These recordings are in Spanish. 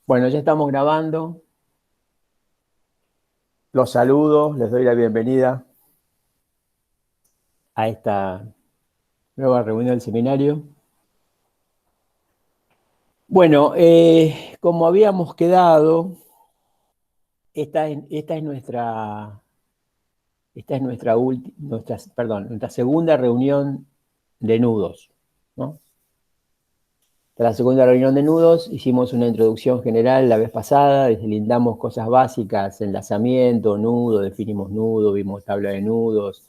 Bueno, ya estamos grabando. Los saludo, les doy la bienvenida a esta nueva reunión del seminario. Bueno, como habíamos quedado, esta es nuestra segunda reunión de nudos, ¿no? Tras la segunda reunión de nudos, hicimos una introducción general la vez pasada, deslindamos cosas básicas, enlazamiento, nudo, definimos nudo, vimos tabla de nudos,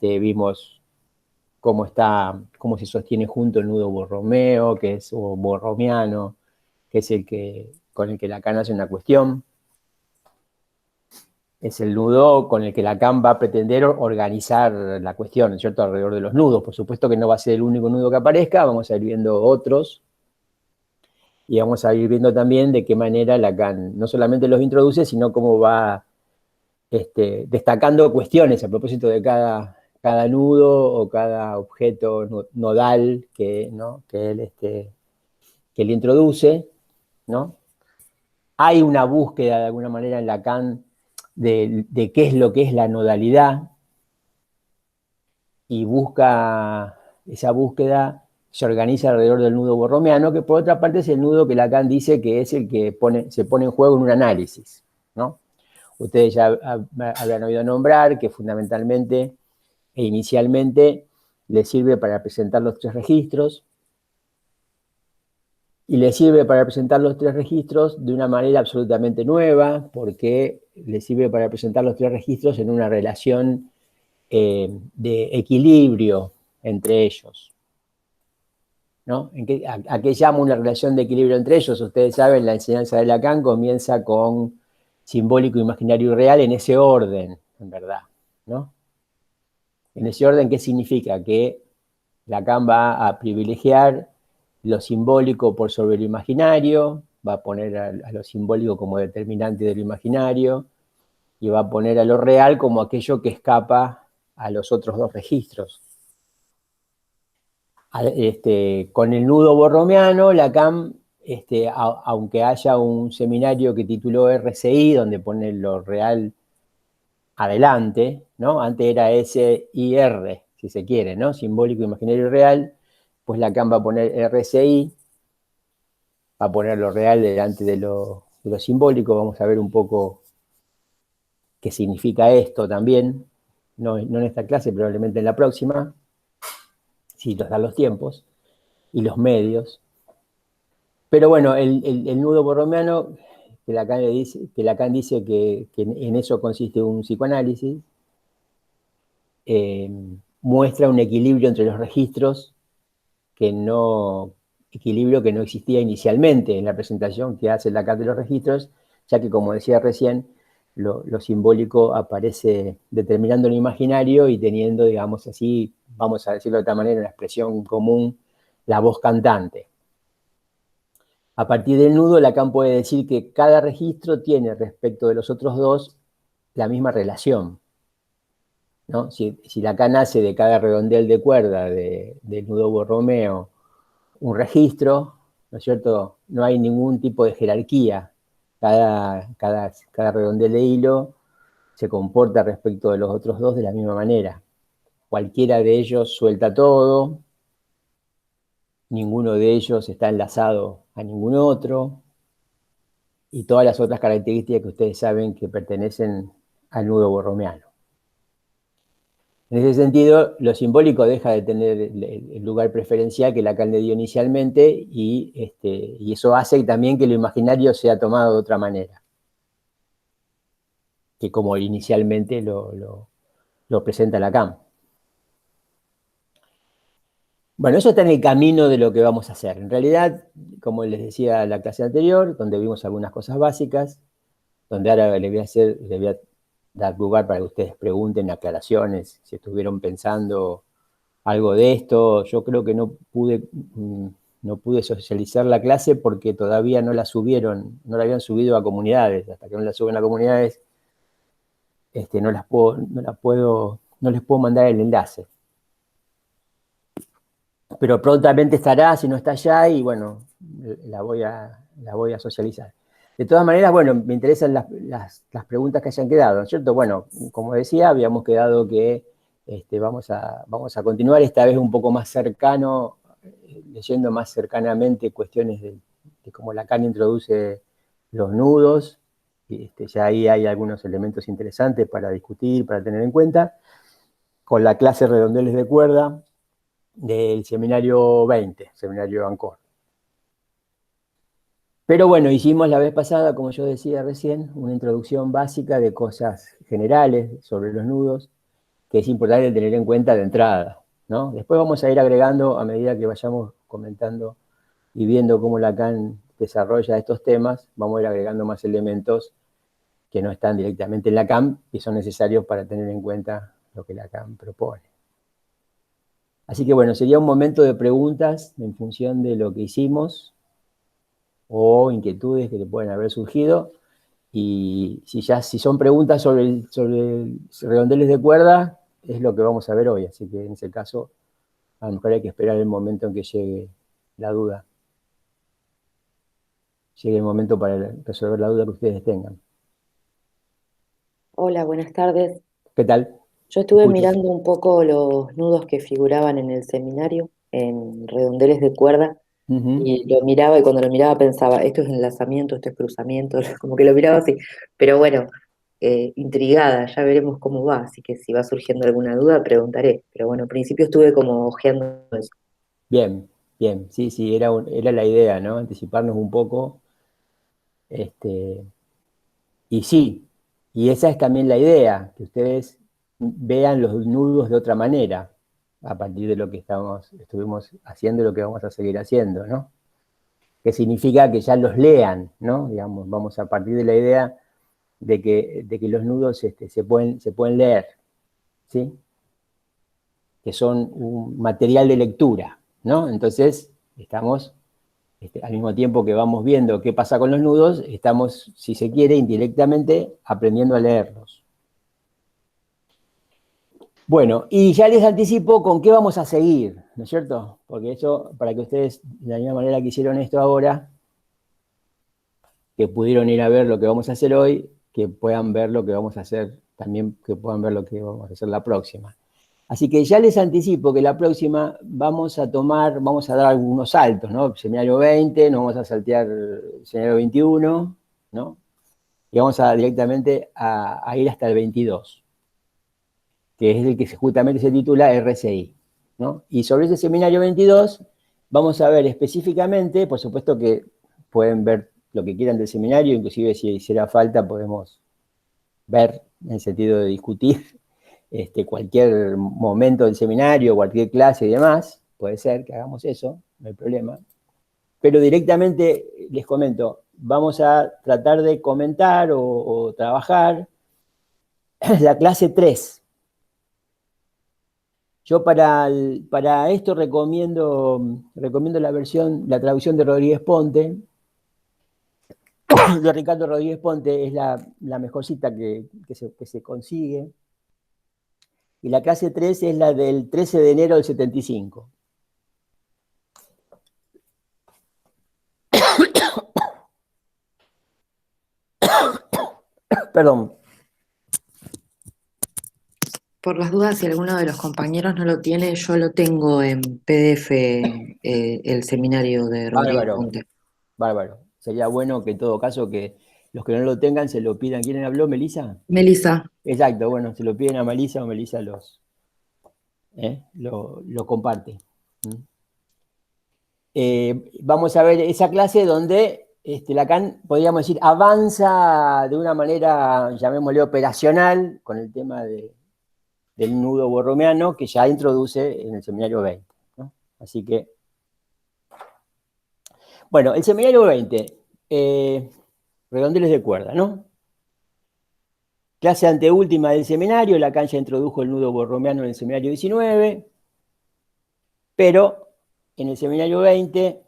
vimos cómo se sostiene junto el nudo borromeo, o borromiano, que es con el que Lacan hace una cuestión. Es el nudo con el que Lacan va a pretender organizar la cuestión, ¿cierto? Alrededor de los nudos. Por supuesto que no va a ser el único nudo que aparezca, vamos a ir viendo otros, y vamos a ir viendo también de qué manera Lacan no solamente los introduce, sino cómo va destacando cuestiones a propósito de cada nudo o cada objeto nodal ¿no? que él introduce, ¿no? Hay una búsqueda de alguna manera en Lacan de qué es lo que es la nodalidad, y esa búsqueda se organiza alrededor del nudo borromiano, que por otra parte es el nudo que Lacan dice que es el que se pone en juego en un análisis, ¿no? Ustedes ya habrán oído nombrar que fundamentalmente e inicialmente le sirve para presentar los tres registros, y le sirve para presentar los tres registros de una manera absolutamente nueva, porque le sirve para presentar los tres registros en una relación de equilibrio entre ellos, ¿no? ¿A qué llamo una relación de equilibrio entre ellos? Ustedes saben, la enseñanza de Lacan comienza con simbólico, imaginario y real en ese orden, en verdad, ¿no? En ese orden, ¿qué significa? Que Lacan va a privilegiar lo simbólico por sobre lo imaginario, va a poner a lo simbólico como determinante de lo imaginario, y va a poner a lo real como aquello que escapa a los otros dos registros. Con el nudo borromiano, Lacan, aunque haya un seminario que tituló RCI, donde pone lo real adelante, ¿no? Antes era SIR, si se quiere, ¿no? Simbólico, imaginario y real. Pues Lacan va a poner RCI, va a poner lo real delante de lo simbólico. Vamos a ver un poco qué significa esto también, no en esta clase, probablemente en la próxima, si nos dan los tiempos y los medios. Pero bueno, el nudo borromiano, que Lacan dice que en eso consiste un psicoanálisis, eh, muestra un equilibrio entre los registros equilibrio que no existía inicialmente en la presentación que hace Lacan de los registros, ya que, como decía recién, lo simbólico aparece determinando lo imaginario y teniendo, digamos así, vamos a decirlo de esta manera, una expresión común, la voz cantante. A partir del nudo, Lacan puede decir que cada registro tiene respecto de los otros dos la misma relación, ¿no? Si Lacan hace de cada redondel de cuerda del nudo borromeo un registro, ¿no es cierto? No hay ningún tipo de jerarquía. Cada redondel de hilo se comporta respecto de los otros dos de la misma manera. Cualquiera de ellos suelta todo, ninguno de ellos está enlazado a ningún otro, y todas las otras características que ustedes saben que pertenecen al nudo borromeano. En ese sentido, lo simbólico deja de tener el lugar preferencial que Lacan le dio inicialmente, y eso hace también que lo imaginario sea tomado de otra manera, que como inicialmente lo presenta Lacan. Bueno, eso está en el camino de lo que vamos a hacer. En realidad, como les decía en la clase anterior, donde vimos algunas cosas básicas, donde ahora le voy a dar lugar para que ustedes pregunten, aclaraciones, si estuvieron pensando algo de esto. Yo creo que no pude socializar la clase porque todavía no la subieron, no la habían subido a comunidades. Hasta que no la suben a comunidades, no les puedo mandar el enlace. Pero prontamente estará, si no está ya, y bueno, la voy a las voy a socializar. De todas maneras, bueno, me interesan las preguntas que hayan quedado, ¿no es cierto? Bueno, como decía, habíamos quedado que vamos a continuar esta vez un poco más cercano, leyendo más cercanamente cuestiones de cómo Lacan introduce los nudos. Ya ahí hay algunos elementos interesantes para discutir, para tener en cuenta, con la clase Redondeles de cuerda del seminario 20, seminario Ancor. Pero bueno, hicimos la vez pasada, como yo decía recién, una introducción básica de cosas generales sobre los nudos, que es importante tener en cuenta de entrada, ¿no? Después vamos a ir agregando, a medida que vayamos comentando y viendo cómo Lacan desarrolla estos temas, vamos a ir agregando más elementos que no están directamente en Lacan y son necesarios para tener en cuenta lo que Lacan propone. Así que bueno, sería un momento de preguntas en función de lo que hicimos o inquietudes que le pueden haber surgido. Y si son preguntas sobre redondeles de cuerda, es lo que vamos a ver hoy. Así que en ese caso, a lo mejor hay que esperar el momento en que llegue la duda. Llegue el momento para resolver la duda que ustedes tengan. Hola, buenas tardes. ¿Qué tal? Yo Te estuve escucho. mirando un poco los nudos que figuraban en el seminario, en redondeles de cuerda, Ujú. y lo miraba y cuando lo miraba pensaba, esto es enlazamiento, esto es cruzamiento, como que lo miraba así. Pero bueno, intrigada, ya veremos cómo va, así que si va surgiendo alguna duda preguntaré. Pero bueno, al principio estuve como ojeando eso. Bien, bien. Sí, sí, era la idea, ¿no? Anticiparnos un poco. Este, y sí, y esa es también la idea, que ustedes vean los nudos de otra manera, a partir de lo que estuvimos haciendo y lo que vamos a seguir haciendo, ¿no? Que significa que ya los lean, ¿no? Digamos, vamos a partir de la idea de que los nudos se pueden leer, ¿sí? Que son un material de lectura, ¿no? Entonces, estamos, al mismo tiempo que vamos viendo qué pasa con los nudos, estamos, si se quiere, indirectamente aprendiendo a leerlos. Bueno, y ya les anticipo con qué vamos a seguir, ¿no es cierto? Porque eso, para que ustedes, de la misma manera que hicieron esto ahora, que pudieron ir a ver lo que vamos a hacer hoy, que puedan ver lo que vamos a hacer, también que puedan ver lo que vamos a hacer la próxima. Así que ya les anticipo que la próxima vamos a dar algunos saltos, ¿no? Seminario 20, nos vamos a saltear seminario 21, ¿no? Y vamos directamente a ir hasta el 22, que es el que justamente se titula RCI, ¿no? Y sobre ese seminario 22 vamos a ver específicamente, por supuesto que pueden ver lo que quieran del seminario, inclusive si hiciera falta podemos ver en el sentido de discutir cualquier momento del seminario, cualquier clase y demás, puede ser que hagamos eso, no hay problema. Pero directamente les comento, vamos a tratar de comentar o trabajar la clase 3. Yo para esto recomiendo la traducción de Rodríguez Ponte, de Ricardo Rodríguez Ponte, es la mejor cita que se consigue. Y la clase 3 es la del 13 de enero del 75. Perdón. Por las dudas, si alguno de los compañeros no lo tiene, yo lo tengo en PDF, el seminario de Rodríguez Bárbaro, Ponte. bárbaro. Sería bueno que en todo caso que los que no lo tengan se lo pidan. ¿Quién habló, Melissa? Melissa, Exacto, bueno, se lo piden a Melissa o Melissa lo comparte. ¿Mm? Vamos a ver esa clase donde Lacan, podríamos decir, avanza de una manera, llamémosle operacional, con el tema del nudo borromeano que ya introduce en el seminario 20, ¿no? Así que, bueno, el seminario 20, redondeles de cuerda, ¿no? Clase anteúltima del seminario, Lacan ya introdujo el nudo borromeano en el seminario 19, pero en el seminario 20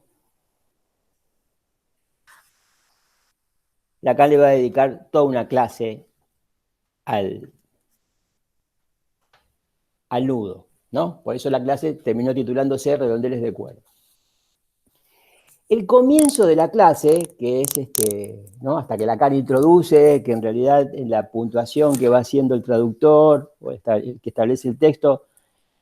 Lacan le va a dedicar toda una clase al, al nudo, ¿no? Por eso la clase terminó titulándose Redondeles de cuerda. El comienzo de la clase, que es ¿no? Hasta que Lacan introduce, que en realidad en la puntuación que va haciendo el traductor, o el que establece el texto,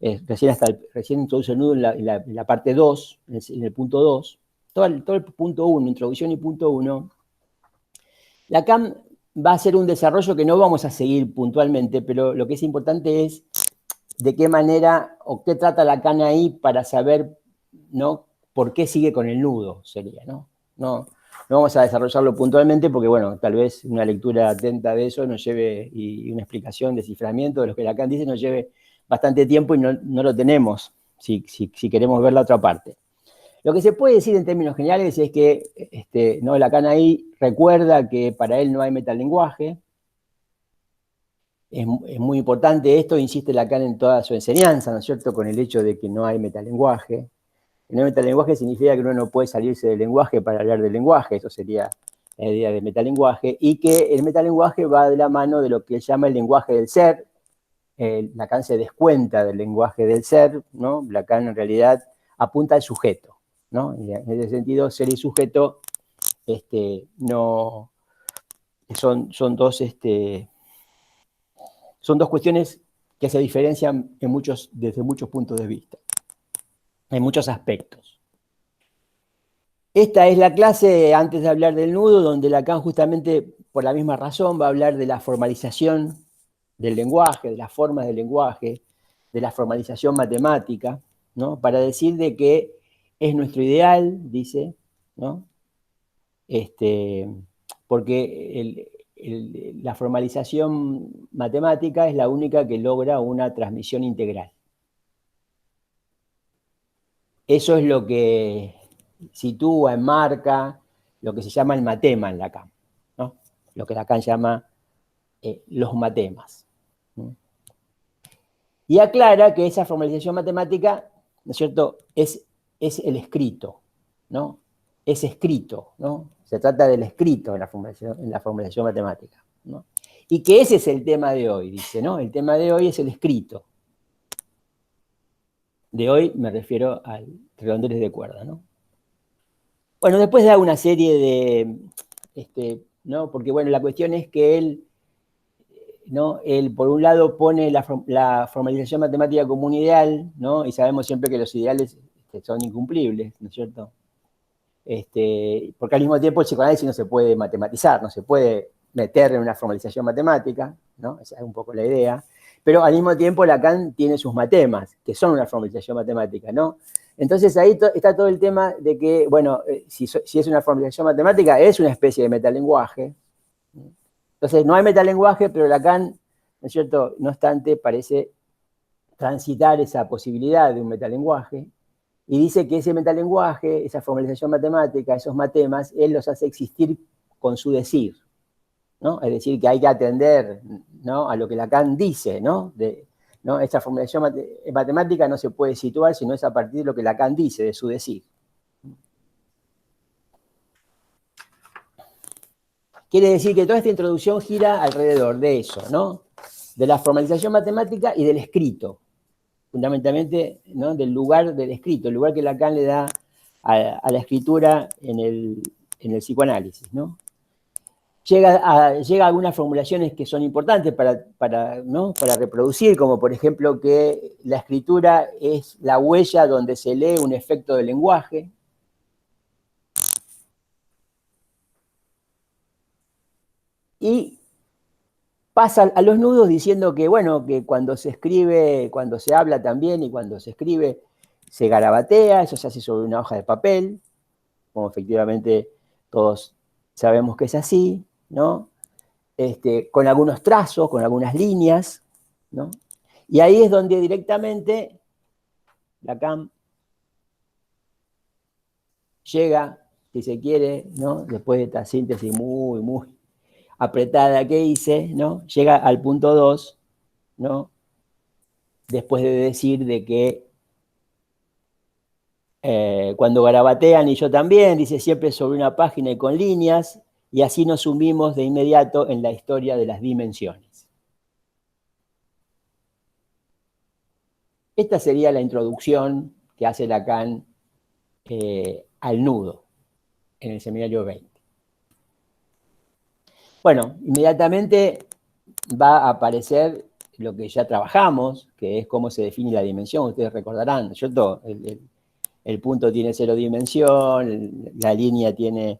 recién introduce el nudo en la parte 2, en el punto 2, todo el punto 1, introducción y punto 1, Lacan va a hacer un desarrollo que no vamos a seguir puntualmente, pero lo que es importante es de qué manera o qué trata Lacan ahí para saber, ¿no? Por qué sigue con el nudo, sería, ¿no? No, no vamos a desarrollarlo puntualmente porque, bueno, tal vez una lectura atenta de eso nos lleve, y una explicación, desciframiento de lo que Lacan dice nos lleve bastante tiempo y no lo tenemos si queremos ver la otra parte. Lo que se puede decir en términos generales es que ¿no? Lacan ahí recuerda que para él no hay metalenguaje. Es muy importante esto, insiste Lacan en toda su enseñanza, ¿no es cierto?, con el hecho de que no hay metalenguaje. Que no hay metalenguaje significa que uno no puede salirse del lenguaje para hablar del lenguaje, eso sería la idea de metalenguaje, y que el metalenguaje va de la mano de lo que él llama el lenguaje del ser. Lacan se descuenta del lenguaje del ser, ¿no? Lacan en realidad apunta al sujeto, ¿no? Y en ese sentido, ser y sujeto no, son dos cuestiones que se diferencian desde muchos puntos de vista, en muchos aspectos. Esta es la clase, antes de hablar del nudo, donde Lacan justamente por la misma razón va a hablar de la formalización del lenguaje, de las formas del lenguaje, de la formalización matemática, ¿no? Para decir de que es nuestro ideal, dice, ¿no? Porque la formalización matemática es la única que logra una transmisión integral. Eso es lo que sitúa, enmarca, lo que se llama el matema en Lacan, ¿no? Lo que Lacan llama los matemas, ¿no? Y aclara que esa formalización matemática, ¿no es cierto?, es el escrito, ¿no? Es escrito, ¿no? Se trata del escrito en la formalización matemática, ¿no? Y que ese es el tema de hoy, dice, ¿no? El tema de hoy es el escrito. De hoy me refiero al redondeles de cuerda, ¿no? Bueno, después da una serie de, ¿no? Porque, bueno, la cuestión es que él, ¿no? Él, por un lado, pone la formalización matemática como un ideal, ¿no? Y sabemos siempre que los ideales son incumplibles, ¿no es cierto? Porque al mismo tiempo el psicoanálisis no se puede matematizar, no se puede meter en una formalización matemática, ¿no? Esa es un poco la idea. Pero al mismo tiempo Lacan tiene sus matemas, que son una formalización matemática, ¿no? Entonces ahí está todo el tema de que, bueno, si es una formalización matemática, es una especie de metalenguaje. Entonces no hay metalenguaje, pero Lacan, ¿no es cierto?, no obstante, parece transitar esa posibilidad de un metalenguaje, y dice que ese metalenguaje, esa formalización matemática, esos matemas, él los hace existir con su decir, ¿no? Es decir, que hay que atender, ¿no?, a lo que Lacan dice, ¿no? ¿no? Esta formulación matemática no se puede situar sino es a partir de lo que Lacan dice, de su decir. Quiere decir que toda esta introducción gira alrededor de eso, ¿no? De la formalización matemática y del escrito, fundamentalmente, ¿no?, del lugar del escrito, el lugar que Lacan le da a la escritura en el psicoanálisis, ¿no? Llega a algunas formulaciones que son importantes ¿no?, para reproducir, como por ejemplo que la escritura es la huella donde se lee un efecto del lenguaje. Y pasa a los nudos diciendo que, bueno, que cuando se escribe, cuando se habla también y cuando se escribe, se garabatea, eso se hace sobre una hoja de papel, como efectivamente todos sabemos que es así, ¿no? Con algunos trazos, con algunas líneas, ¿no? Y ahí es donde directamente Lacan llega, si se quiere, ¿no?, después de esta síntesis muy apretada que hice, ¿no?, llega al punto 2, ¿no?, después de decir de que cuando garabatean, y yo también, dice, siempre sobre una página y con líneas, y así nos sumimos de inmediato en la historia de las dimensiones. Esta sería la introducción que hace Lacan al nudo. en el seminario 20. Bueno, inmediatamente va a aparecer lo que ya trabajamos, que es cómo se define la dimensión. Ustedes recordarán, ¿no es cierto? El punto tiene 0 dimensión, la línea tiene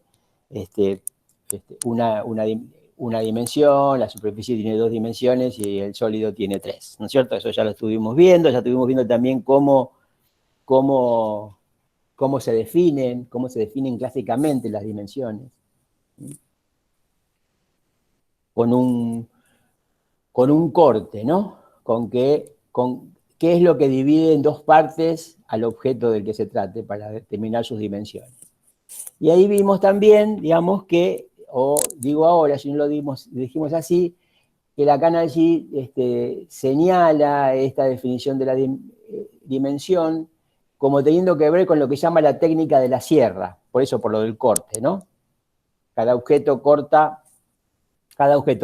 una dimensión, la superficie tiene 2 dimensiones y el sólido tiene 3, ¿no es cierto? Eso ya lo estuvimos viendo, ya estuvimos viendo también cómo se definen clásicamente las dimensiones. Con un corte, ¿no? Con qué es lo que divide en dos partes al objeto del que se trate para determinar sus dimensiones. Y ahí vimos también, digamos, que, o digo ahora, si no lo dijimos así, que Lacan allí señala esta definición de la dimensión como teniendo que ver con lo que llama la técnica de la sierra, por eso por lo del corte, ¿no? Cada objeto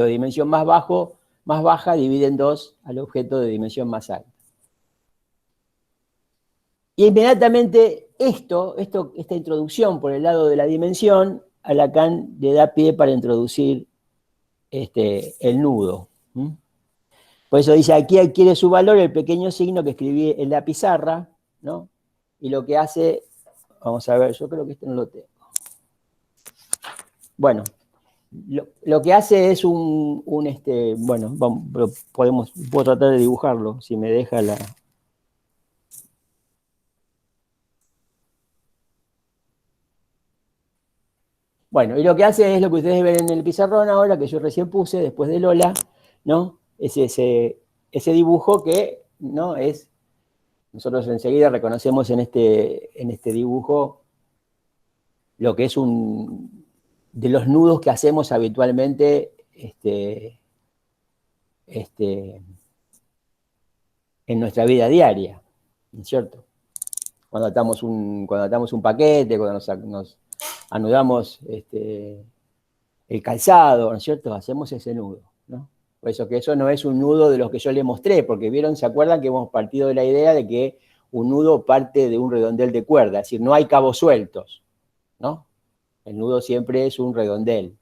de dimensión más baja divide en dos al objeto de dimensión más alta. Y inmediatamente esta introducción por el lado de la dimensión, a Lacan le da pie para introducir el nudo. Por eso dice, aquí adquiere su valor el pequeño signo que escribí en la pizarra, ¿no? Y lo que hace, vamos a ver, yo creo que esto no lo tengo. Bueno, lo que hace es bueno, puedo tratar de dibujarlo, si me deja la... Bueno, y lo que hace es lo que ustedes ven en el pizarrón ahora, que yo recién puse, después de Lola, ¿no? Es ese dibujo que, ¿no? Nosotros enseguida reconocemos en este dibujo lo que es de los nudos que hacemos habitualmente en nuestra vida diaria, ¿no es cierto? Cuando atamos un paquete, cuando nos anudamos el calzado, ¿no es cierto? Hacemos ese nudo, ¿no? Por eso que eso no es un nudo de los que yo le mostré, porque vieron, ¿se acuerdan que hemos partido de la idea de que un nudo parte de un redondel de cuerda? Es decir, no hay cabos sueltos, ¿no? El nudo siempre es un redondel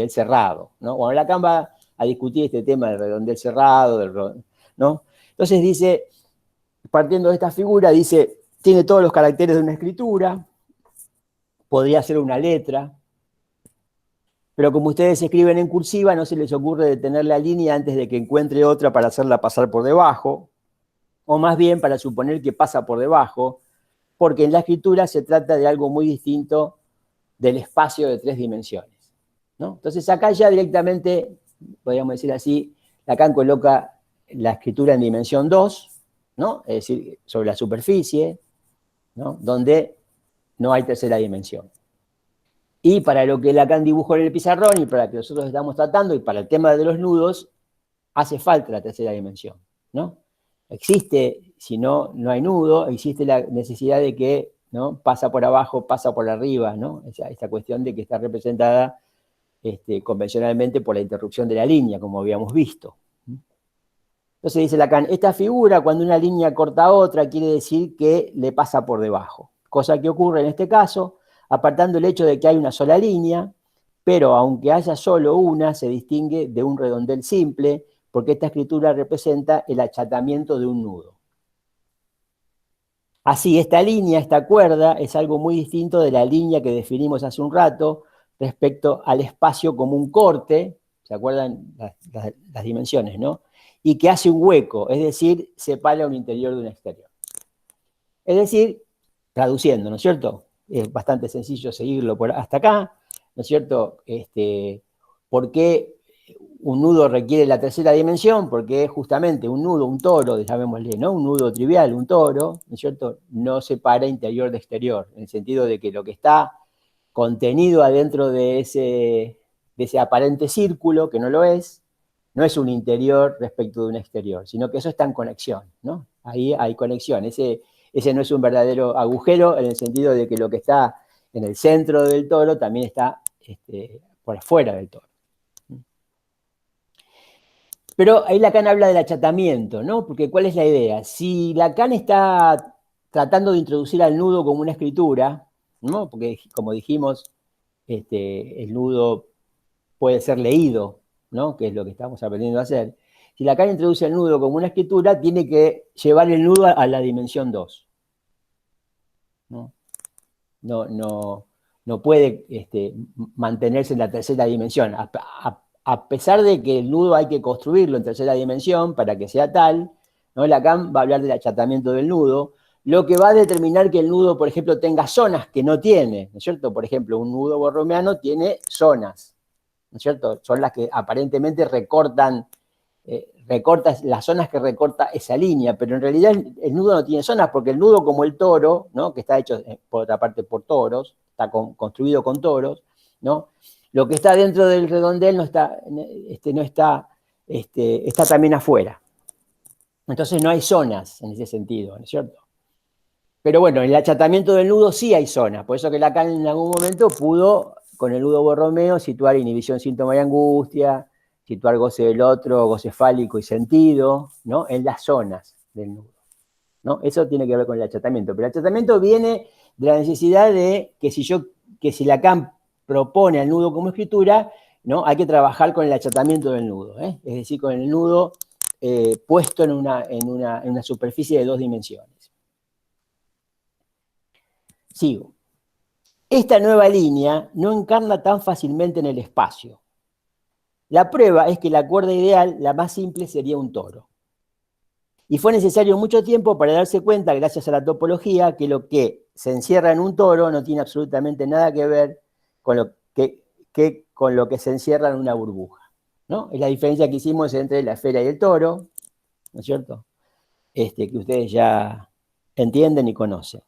cerrado, ¿no? Bueno, Lacan va a discutir este tema del redondel cerrado, ¿no? Entonces dice, partiendo de esta figura, dice, tiene todos los caracteres de una escritura, podría ser una letra, pero como ustedes escriben en cursiva, no se les ocurre detener la línea antes de que encuentre otra para hacerla pasar por debajo, o más bien para suponer que pasa por debajo, porque en la escritura se trata de algo muy distinto del espacio de 3 dimensiones, ¿no? Entonces acá ya directamente, podríamos decir así, Lacan coloca la escritura en dimensión 2, ¿no? Es decir, sobre la superficie, ¿no? Donde no hay tercera dimensión. Y para lo que Lacan dibujó en el pizarrón y para lo que nosotros estamos tratando y para el tema de los nudos, hace falta la tercera dimensión, ¿no? Existe, si no, no hay nudo, existe la necesidad de que, ¿no? Pasa por abajo, pasa por arriba, ¿no? Esta cuestión de que está representada convencionalmente por la interrupción de la línea, como habíamos visto. Entonces dice Lacan, esta figura, cuando una línea corta a otra, quiere decir que le pasa por debajo. Cosa que ocurre en este caso, apartando el hecho de que hay una sola línea, pero aunque haya solo una, se distingue de un redondel simple, porque esta escritura representa el achatamiento de un nudo. Así, esta línea, esta cuerda, es algo muy distinto de la línea que definimos hace un rato respecto al espacio como un corte, ¿se acuerdan las dimensiones, no? Y que hace un hueco, es decir, separa un interior de un exterior. Es decir, traduciendo, ¿no es cierto? Es bastante sencillo seguirlo hasta acá, ¿no es cierto? ¿Por qué un nudo requiere la tercera dimensión? Porque justamente un nudo, un toro, llamémosle, ¿no? Un nudo trivial, un toro, ¿no es cierto? No separa interior de exterior, en el sentido de que lo que está contenido adentro de ese aparente círculo, que no lo es, no es un interior respecto de un exterior, sino que eso está en conexión, ¿no? Ahí hay conexión. Ese no es un verdadero agujero en el sentido de que lo que está en el centro del toro también está por afuera del toro. Pero ahí Lacan habla del achatamiento, ¿no? Porque ¿cuál es la idea? Si Lacan está tratando de introducir al nudo como una escritura, ¿no? Porque como dijimos, el nudo puede ser leído, ¿no? Que es lo que estamos aprendiendo a hacer. Si Lacan introduce el nudo como una escritura, tiene que llevar el nudo a la dimensión 2. ¿No? No puede mantenerse en la tercera dimensión. A pesar de que el nudo hay que construirlo en tercera dimensión para que sea tal, ¿no? Lacan va a hablar del achatamiento del nudo, lo que va a determinar que el nudo, por ejemplo, tenga zonas que no tiene, ¿no es cierto? Por ejemplo, un nudo borromeano tiene zonas, ¿no es cierto? Son las que aparentemente recortan las zonas que recorta esa línea, pero en realidad el nudo no tiene zonas, porque el nudo, como el toro, ¿no? Que está hecho por otra parte por toros, está construido con toros, ¿no? Lo que está dentro del redondel está también afuera. Entonces no hay zonas en ese sentido, ¿no es cierto? Pero bueno, en el achatamiento del nudo sí hay zonas, por eso que Lacan en algún momento pudo, con el nudo Borromeo, situar inhibición, síntoma y angustia, situar goce del otro, goce fálico y sentido, ¿no? En las zonas del nudo, ¿no? Eso tiene que ver con el achatamiento, pero el achatamiento viene de la necesidad de que si Lacan propone al nudo como escritura, ¿no? Hay que trabajar con el achatamiento del nudo, es decir, con el nudo puesto en una superficie de 2 dimensiones. Sigo. Esta nueva línea no encarna tan fácilmente en el espacio. La prueba es que la cuerda ideal, la más simple, sería un toro. Y fue necesario mucho tiempo para darse cuenta, gracias a la topología, que lo que se encierra en un toro no tiene absolutamente nada que ver con lo que se encierra en una burbuja, ¿no? Es la diferencia que hicimos entre la esfera y el toro, ¿no es cierto? Que ustedes ya entienden y conocen.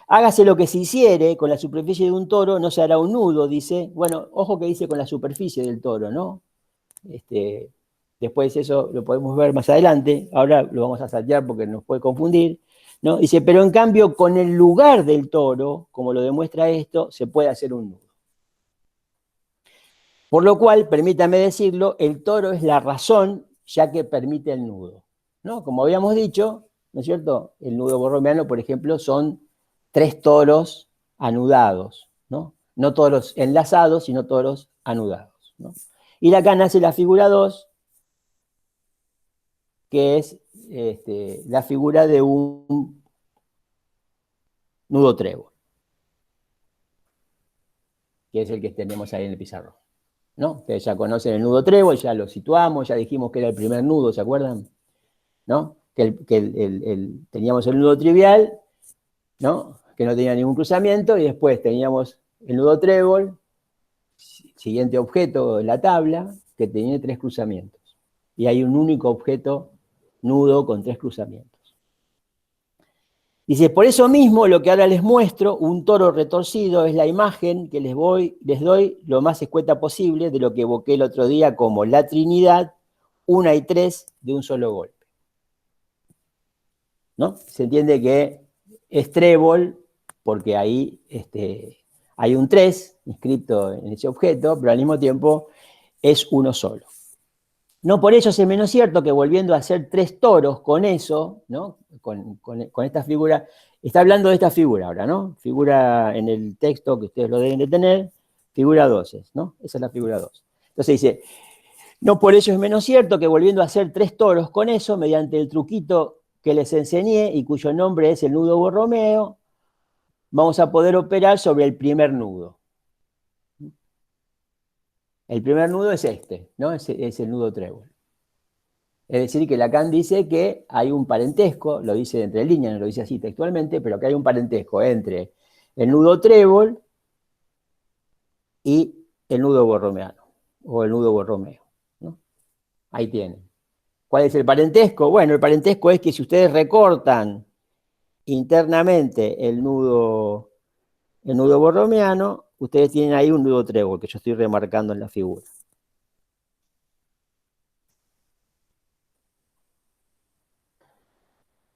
Hágase lo que se hiciere con la superficie de un toro, no se hará un nudo, dice. Bueno, ojo que dice con la superficie del toro, ¿no? Después eso lo podemos ver más adelante, ahora lo vamos a saltear porque nos puede confundir, ¿no? Dice, pero en cambio con el lugar del toro, como lo demuestra esto, se puede hacer un nudo. Por lo cual, permítame decirlo, el toro es la razón ya que permite el nudo, ¿no? Como habíamos dicho, ¿no es cierto? El nudo borromeano, por ejemplo, son 3 toros anudados, ¿no? No toros enlazados, sino toros anudados, ¿no? Y Lacan hace la figura 2, que es la figura de un nudo trébol, que es el que tenemos ahí en el pizarrón, ¿no? Ustedes ya conocen el nudo trébol, ya lo situamos, ya dijimos que era el primer nudo, ¿se acuerdan? ¿No? Teníamos el nudo trivial, ¿no? Que no tenía ningún cruzamiento, y después teníamos el nudo trébol, siguiente objeto en la tabla, que tenía 3 cruzamientos. Y hay un único objeto nudo con 3 cruzamientos. Dice, por eso mismo lo que ahora les muestro, un toro retorcido, es la imagen que les doy lo más escueta posible de lo que evoqué el otro día como la Trinidad, 1 y 3 de un solo golpe. ¿No? Se entiende que es trébol porque ahí hay un 3 inscrito en ese objeto, pero al mismo tiempo es uno solo. No por eso es menos cierto que volviendo a hacer 3 toros con eso, ¿no? Con esta figura, está hablando de esta figura ahora, ¿no? Figura en el texto que ustedes lo deben de tener, figura 12, ¿no? Esa es la figura 2. Entonces dice, no por eso es menos cierto que volviendo a hacer 3 toros con eso, mediante el truquito que les enseñé y cuyo nombre es el nudo Borromeo, vamos a poder operar sobre el primer nudo. El primer nudo es ¿no? Es el nudo trébol. Es decir, que Lacan dice que hay un parentesco, lo dice entre líneas, no lo dice así textualmente, pero que hay un parentesco entre el nudo trébol y el nudo borromeano, o el nudo borromeo, ¿no? Ahí tienen. ¿Cuál es el parentesco? Bueno, el parentesco es que si ustedes recortan internamente el nudo borromeano, ustedes tienen ahí un nudo trébol, que yo estoy remarcando en la figura.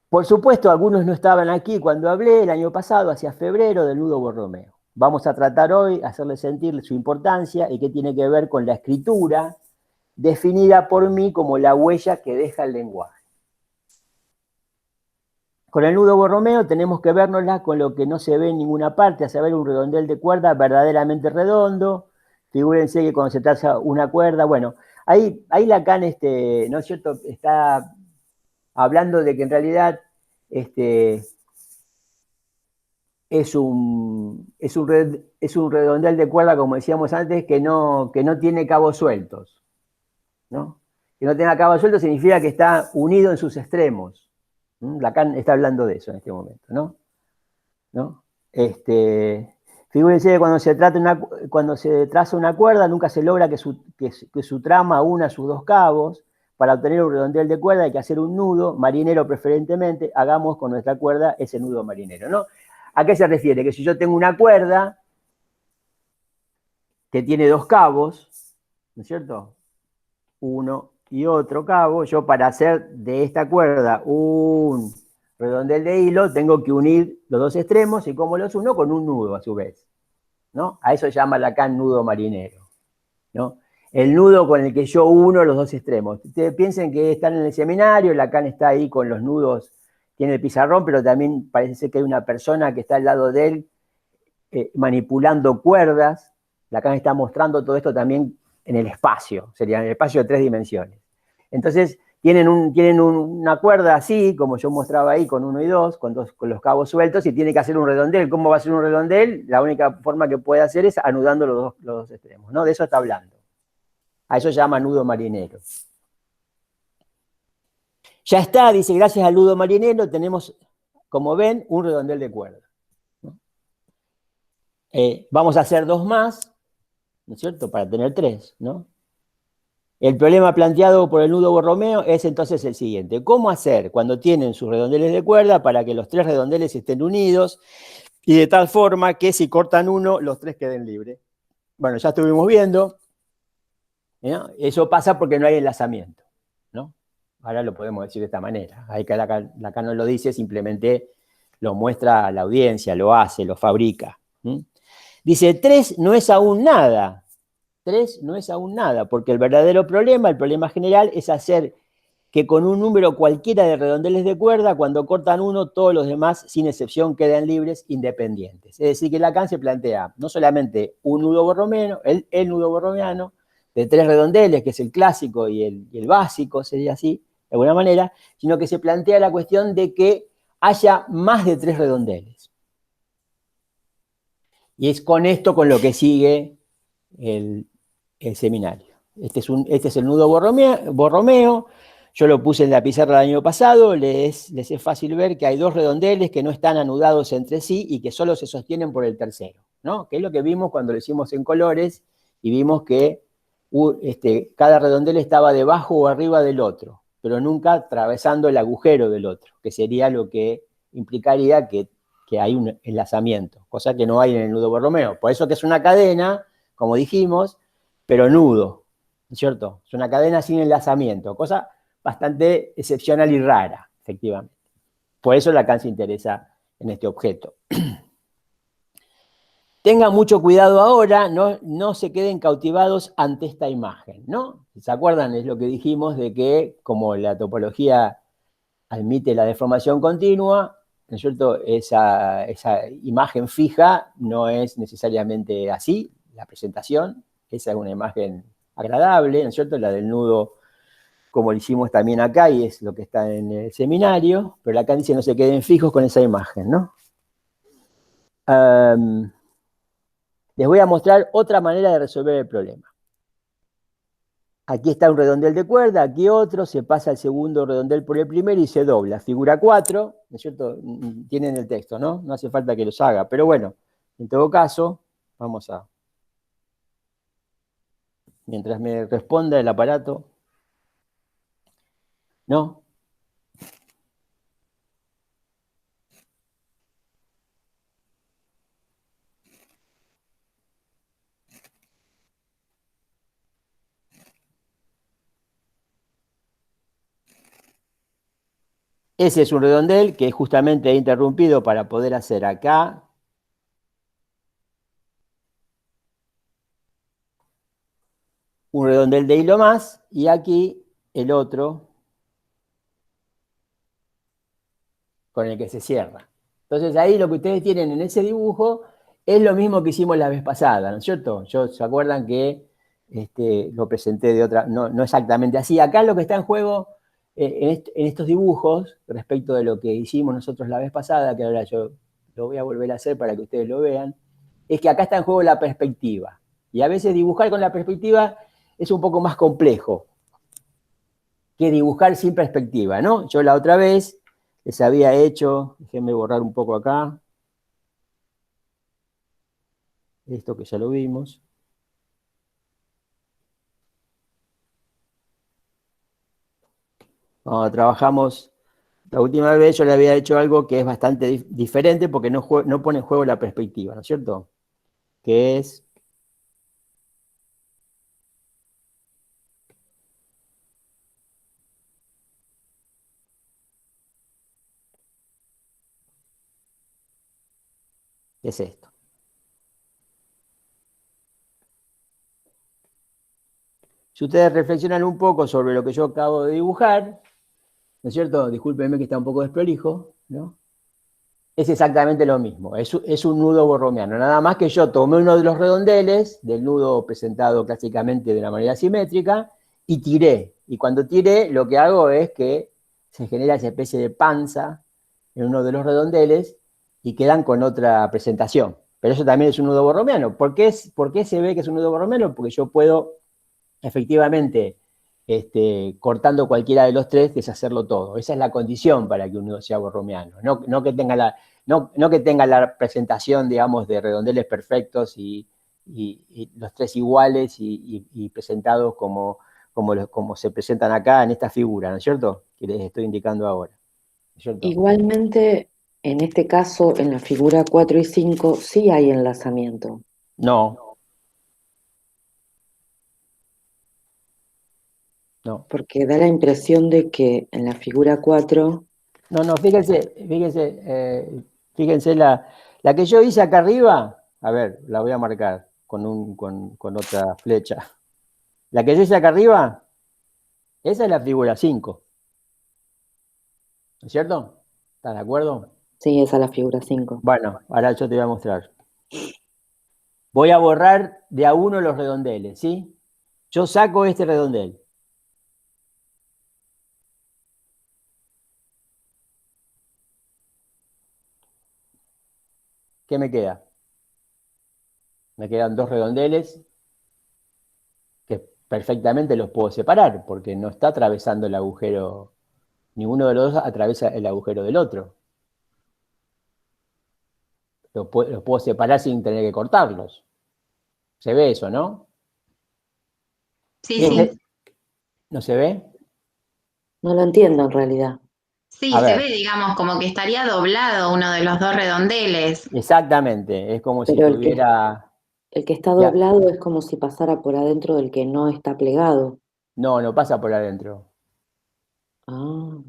Por supuesto, algunos no estaban aquí cuando hablé el año pasado, hacia febrero, del nudo borromeo. Vamos a tratar hoy, hacerles sentir su importancia y qué tiene que ver con la escritura, definida por mí como la huella que deja el lenguaje. Con el nudo Borromeo tenemos que vernosla con lo que no se ve en ninguna parte, a saber, un redondel de cuerda verdaderamente redondo. Figúrense que cuando se traza una cuerda, bueno, ahí Lacan, ¿no es cierto?, está hablando de que en realidad es un redondel de cuerda, como decíamos antes, que no tiene cabos sueltos, ¿no? Que no tenga cabos sueltos significa que está unido en sus extremos. Lacan está hablando de eso en este momento, ¿no? Figúrense que cuando se traza una cuerda, nunca se logra que su trama una sus dos cabos. Para obtener un redondel de cuerda hay que hacer un nudo, marinero preferentemente. Hagamos con nuestra cuerda ese nudo marinero, ¿no? ¿A qué se refiere? Que si yo tengo una cuerda que tiene dos cabos, ¿no es cierto?, uno y otro cabo, yo para hacer de esta cuerda un redondel de hilo tengo que unir los dos extremos. ¿Y cómo los uno? Con un nudo a su vez, ¿no? A eso llama Lacan nudo marinero, ¿no? El nudo con el que yo uno los dos extremos. Ustedes piensen que están en el seminario, Lacan está ahí con los nudos, tiene el pizarrón, pero también parece ser que hay una persona que está al lado de él manipulando cuerdas. Lacan está mostrando todo esto también en el espacio, sería en el espacio de 3 dimensiones. Entonces, tienen una cuerda así, como yo mostraba ahí, con 1 y 2, con los cabos sueltos, y tiene que hacer un redondel. ¿Cómo va a ser un redondel? La única forma que puede hacer es anudando los dos extremos, ¿no? De eso está hablando. A eso se llama nudo marinero. Ya está, dice, gracias al nudo marinero tenemos, como ven, un redondel de cuerda. Vamos a hacer 2 más, ¿no es cierto?, para tener 3, ¿no? El problema planteado por el nudo Borromeo es entonces el siguiente. ¿Cómo hacer cuando tienen sus redondeles de cuerda para que los 3 redondeles estén unidos y de tal forma que si cortan uno, los 3 queden libres? Bueno, ya estuvimos viendo, ¿no? Eso pasa porque no hay enlazamiento, ¿no? Ahora lo podemos decir de esta manera. Ahí que Lacan no lo dice, simplemente lo muestra a la audiencia, lo hace, lo fabrica. Dice, 3 no es aún nada. 3 no es aún nada, porque el verdadero problema, el problema general, es hacer que con un número cualquiera de redondeles de cuerda, cuando cortan uno, todos los demás, sin excepción, quedan libres, independientes. Es decir, que Lacan se plantea no solamente un nudo borromeano, el nudo borromeano, de 3 redondeles, que es el clásico y el básico, sería así, de alguna manera, sino que se plantea la cuestión de que haya más de 3 redondeles. Y es con esto con lo que sigue el seminario. Este es el nudo Borromeo. Yo lo puse en la pizarra el año pasado. Les es fácil ver que hay 2 redondeles que no están anudados entre sí y que solo se sostienen por el tercero, ¿no? Que es lo que vimos cuando lo hicimos en colores y vimos que cada redondel estaba debajo o arriba del otro, pero nunca atravesando el agujero del otro, que sería lo que implicaría que hay un enlazamiento, cosa que no hay en el nudo Borromeo. Por eso que es una cadena, como dijimos, pero nudo, ¿no es cierto? Es una cadena sin enlazamiento, cosa bastante excepcional y rara, efectivamente. Por eso Lacan se interesa en este objeto. Tengan mucho cuidado ahora, no se queden cautivados ante esta imagen, ¿no? ¿Se acuerdan? Es lo que dijimos de que, como la topología admite la deformación continua, ¿no es cierto?, esa imagen fija no es necesariamente así, la presentación, esa es una imagen agradable, ¿no es cierto?, la del nudo, como lo hicimos también acá, y es lo que está en el seminario, pero acá dice no se queden fijos con esa imagen, ¿no? Les voy a mostrar otra manera de resolver el problema. Aquí está un redondel de cuerda, aquí otro, se pasa el segundo redondel por el primero y se dobla. Figura 4, ¿no es cierto? Tienen el texto, ¿no? No hace falta que los haga, pero bueno, en todo caso, vamos a... Mientras me responda el aparato, ¿no? Ese es un redondel que justamente he interrumpido para poder hacer acá un redondel de hilo más y aquí el otro con el que se cierra. Entonces ahí lo que ustedes tienen en ese dibujo es lo mismo que hicimos la vez pasada, ¿no es cierto? ¿Se acuerdan que lo presenté de otra, no exactamente así? Acá lo que está en juego en estos dibujos, respecto de lo que hicimos nosotros la vez pasada, que ahora yo lo voy a volver a hacer para que ustedes lo vean, es que acá está en juego la perspectiva. Y a veces dibujar con la perspectiva es un poco más complejo que dibujar sin perspectiva, ¿no? Yo la otra vez les había hecho, déjenme borrar un poco acá, esto que ya lo vimos. Cuando trabajamos la última vez, yo le había hecho algo que es bastante diferente porque no pone en juego la perspectiva, ¿no es cierto? Que es esto. Si ustedes reflexionan un poco sobre lo que yo acabo de dibujar, ¿no es cierto? Discúlpenme que está un poco desprolijo, ¿no? Es exactamente lo mismo, es un nudo borromeano, nada más que yo tomé uno de los redondeles del nudo presentado clásicamente de una manera simétrica y tiré. Y cuando tiré, lo que hago es que se genera esa especie de panza en uno de los redondeles y quedan con otra presentación. Pero eso también es un nudo borromeano. ¿Por qué se ve que es un nudo borromeano? Porque yo puedo efectivamente, cortando cualquiera de los tres, deshacerlo todo. Esa es la condición para que un nudo sea borromeano. No que tenga no que tenga la presentación, digamos, de redondeles perfectos y los tres iguales y presentados como se presentan acá en esta figura, ¿no es cierto? Que les estoy indicando ahora, ¿no es cierto? Igualmente, en este caso, en la figura 4 y 5, sí hay enlazamiento, No, no. porque da la impresión de que en la figura 4, No, fíjense la que yo hice acá arriba, a ver, la voy a marcar con otra flecha. La que yo hice acá arriba, esa es la figura 5, ¿no es cierto? ¿Estás de acuerdo? sí, esa es la figura 5. Bueno, ahora yo te voy a mostrar. Voy a borrar de a uno los redondeles, ¿sí? Yo saco este redondel. ¿Qué me queda? Me quedan dos redondeles que perfectamente los puedo separar porque no está atravesando el agujero, ninguno de los dos atraviesa el agujero del otro. Los puedo separar sin tener que cortarlos. ¿Se ve eso, no? Sí, No, sí. ¿No se ve? no lo entiendo en realidad. Sí, A se ver, ve, digamos, como que estaría doblado uno de los dos redondeles. exactamente. Es como si Pero tuviera... el que está Ya, doblado es como si pasara por adentro del que no está plegado. no pasa por adentro. Ah,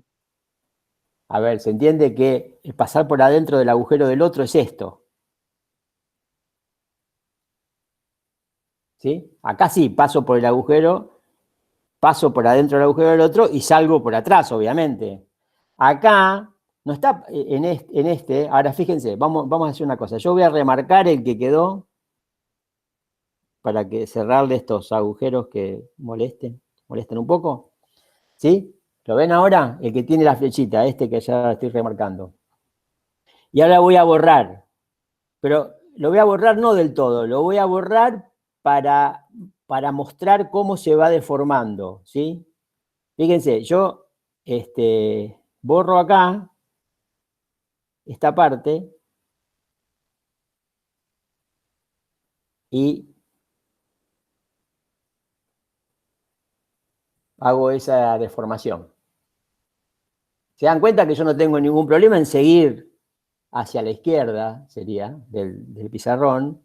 A ver, se entiende que pasar por adentro del agujero del otro es esto. ¿Sí? Acá sí, paso por el agujero, paso por adentro del agujero del otro y salgo por atrás, obviamente. Acá no está ahora fíjense, vamos a hacer una cosa. Yo voy a remarcar el que quedó para que cerrarle estos agujeros que molestan un poco. ¿Sí? ¿Lo ven ahora? El que tiene la flechita, este que ya estoy remarcando. Y ahora voy a borrar, pero lo voy a borrar no del todo, lo voy a borrar para mostrar cómo se va deformando, ¿sí? Fíjense, yo borro acá esta parte y hago esa deformación. ¿Se dan cuenta que yo no tengo ningún problema en seguir hacia la izquierda, sería, del pizarrón?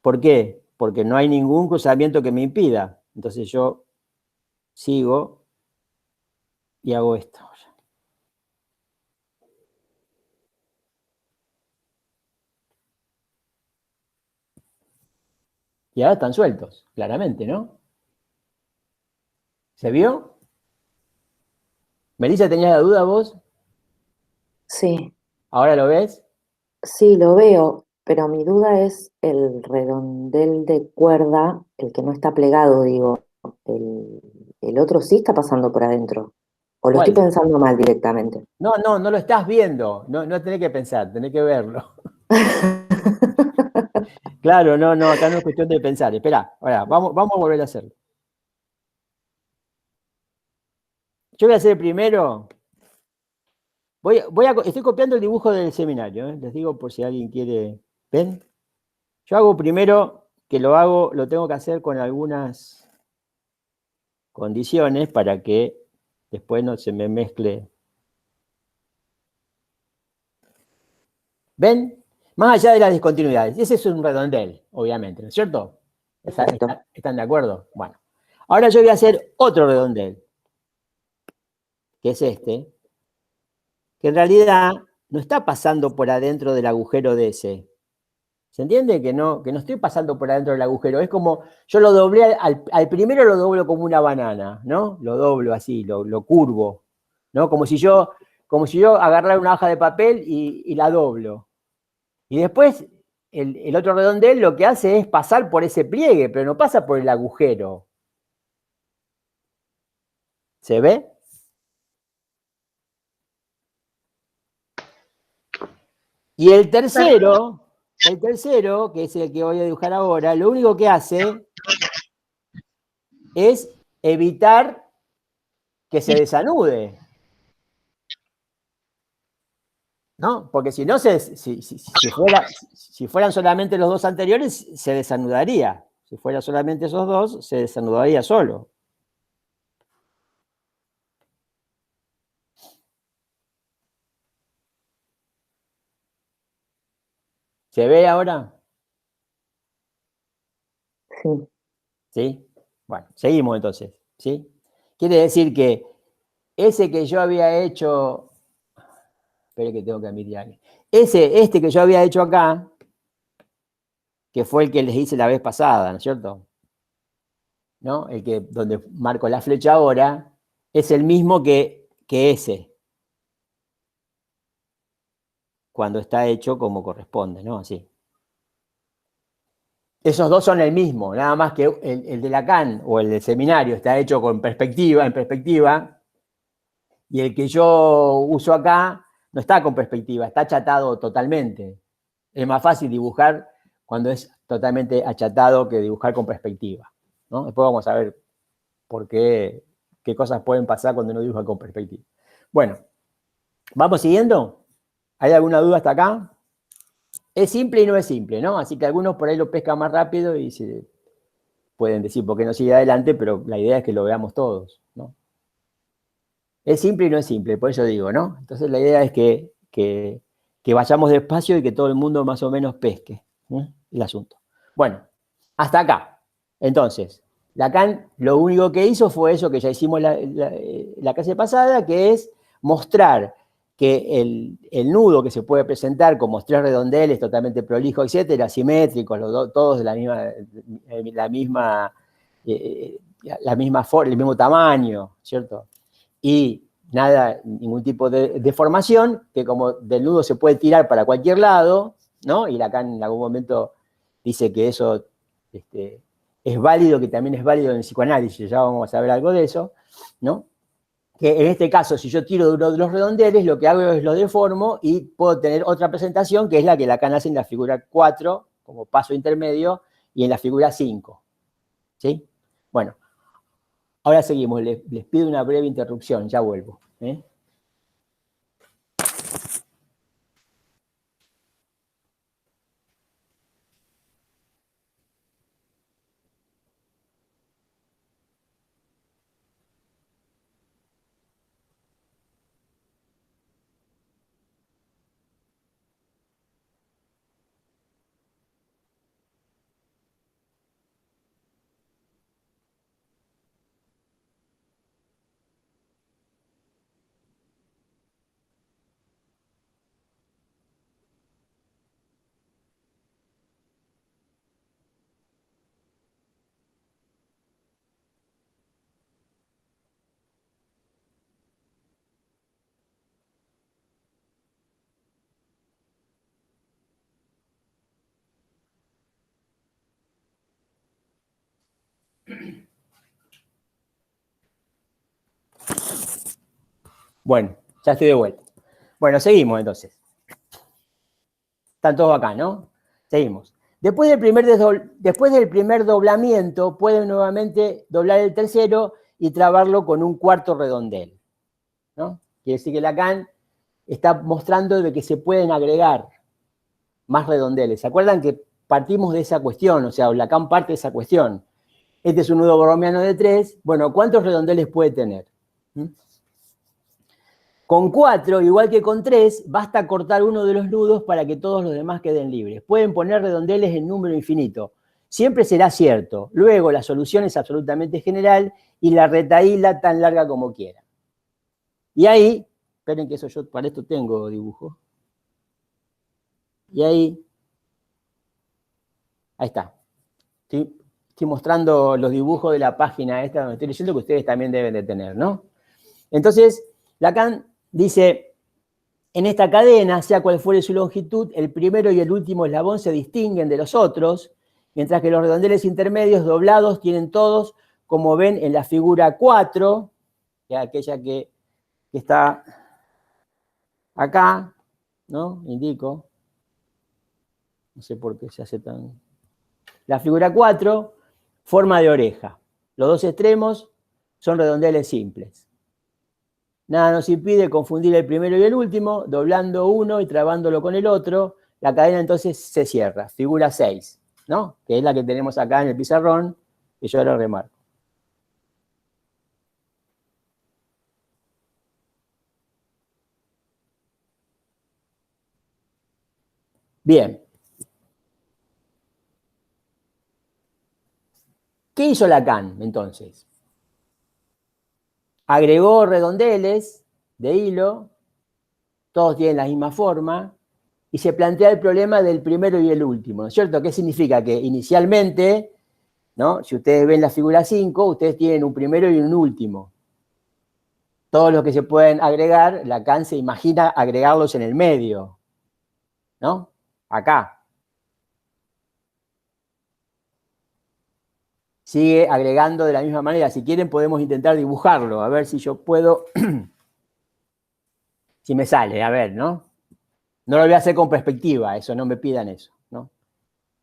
¿Por qué? Porque no hay ningún cruzamiento que me impida. Entonces yo sigo y hago esto. Y ahora están sueltos, claramente, ¿no? ¿Se vio? Melissa, ¿tenías la duda vos? Sí, ¿Ahora lo ves? sí, lo veo, pero mi duda es el redondel de cuerda, el que no está plegado, digo, el otro sí está pasando por adentro. O lo estoy ¿Cuál? pensando mal directamente. No, no, no lo estás viendo. No, no tenés que pensar, tenés que verlo. Claro, no, no, acá no es cuestión de pensar. Espera, ahora, vamos a volver a hacerlo. Yo voy a hacer primero. Estoy copiando el dibujo del seminario, ¿eh? Les digo por si alguien quiere. ¿Ven? Yo hago primero que lo tengo que hacer con algunas condiciones para que después no se me mezcle. ¿Ven? Más allá de las discontinuidades. Ese es un redondel, obviamente, ¿no es cierto? Perfecto. ¿Están de acuerdo? Bueno. Ahora yo voy a hacer otro redondel, que es este, que en realidad no está pasando por adentro del agujero de ese. ¿Se entiende? Que no estoy pasando por adentro del agujero. Es como, yo lo doblé, al primero lo doblo como una banana, ¿no? Lo doblo así, lo curvo, ¿no? Como si yo agarrara una hoja de papel y la doblo. Y después el otro redondel lo que hace es pasar por ese pliegue, pero no pasa por el agujero. ¿Se ve? Y el tercero, que es el que voy a dibujar ahora, lo único que hace es evitar que se desanude, ¿no? Porque si no, si fueran solamente los dos anteriores, se desanudaría. Si fueran solamente esos dos, se desanudaría solo. ¿Se ve ahora? Sí. ¿Sí? Bueno, seguimos entonces, ¿sí? Quiere decir que ese que yo había hecho, espere que tengo que admitir algo. Este que yo había hecho acá, que fue el que les hice la vez pasada, ¿no es cierto? ¿No? El que donde marco la flecha ahora, es el mismo que ese, cuando está hecho como corresponde, ¿no? Así. Esos dos son el mismo, nada más que el de Lacan o el del seminario está hecho en perspectiva, y el que yo uso acá no está con perspectiva, está achatado totalmente. Es más fácil dibujar cuando es totalmente achatado que dibujar con perspectiva, ¿no? Después vamos a ver por qué cosas pueden pasar cuando uno dibuja con perspectiva. Bueno, ¿vamos siguiendo? ¿Hay alguna duda hasta acá? Es simple y no es simple, ¿no? Así que algunos por ahí lo pescan más rápido y se pueden decir por qué no sigue adelante, pero la idea es que lo veamos todos, ¿no? Es simple y no es simple, por eso digo, ¿no? Entonces la idea es que vayamos despacio y que todo el mundo más o menos pesque, ¿eh? El asunto. Bueno, hasta acá. Entonces, Lacan lo único que hizo fue eso que ya hicimos la clase pasada, que es mostrar que el nudo que se puede presentar como tres redondeles totalmente prolijos, etcétera, simétricos, todos de la misma forma, el mismo tamaño, ¿cierto? Y nada, ningún tipo de deformación, que como del nudo se puede tirar para cualquier lado, ¿no? Y Lacan en algún momento dice que eso es válido, que también es válido en el psicoanálisis, ya vamos a ver algo de eso, ¿no? Que en este caso, si yo tiro de uno de los redondeles, lo que hago es lo deformo y puedo tener otra presentación, que es la que Lacan hace en la figura 4, como paso intermedio, y en la figura 5, ¿sí? Bueno, ahora seguimos, les pido una breve interrupción, ya vuelvo, ¿eh? Bueno, ya estoy de vuelta. Bueno, seguimos entonces. Están todos acá, ¿no? Seguimos. Después del primer doblamiento, pueden nuevamente doblar el tercero y trabarlo con un cuarto redondel, ¿no? Quiere decir que Lacan está mostrando de que se pueden agregar más redondeles. ¿Se acuerdan que partimos de esa cuestión? O sea, Lacan parte de esa cuestión. Este es un nudo borromiano de 3. Bueno, ¿cuántos redondeles puede tener? Con 4, igual que con 3, basta cortar uno de los nudos para que todos los demás queden libres. Pueden poner redondeles en número infinito. Siempre será cierto. Luego, la solución es absolutamente general y la retahíla tan larga como quiera. Y ahí, esperen que eso yo para esto tengo dibujo. Y ahí está. Estoy mostrando los dibujos de la página esta donde estoy leyendo que ustedes también deben de tener, ¿no? Entonces, Lacan dice, en esta cadena, sea cual fuere su longitud, el primero y el último eslabón se distinguen de los otros, mientras que los redondeles intermedios doblados tienen todos, como ven en la figura 4, que es aquella que está acá, ¿no? Indico. No sé por qué se hace tan... La figura 4, forma de oreja. Los dos extremos son redondeles simples. Nada nos impide confundir el primero y el último, doblando uno y trabándolo con el otro. La cadena entonces se cierra. Figura 6, ¿no? Que es la que tenemos acá en el pizarrón, que yo ahora remarco. Bien. ¿Qué hizo Lacan, entonces? Agregó redondeles de hilo, todos tienen la misma forma, y se plantea el problema del primero y el último, ¿no es cierto? ¿Qué significa? Que inicialmente, ¿no? Si ustedes ven la figura 5, ustedes tienen un primero y un último. Todos los que se pueden agregar, Lacan se imagina agregarlos en el medio, ¿no? Acá. Sigue agregando de la misma manera. Si quieren podemos intentar dibujarlo, a ver si yo puedo, si me sale, a ver, ¿no? No lo voy a hacer con perspectiva, eso, no me pidan eso, ¿no?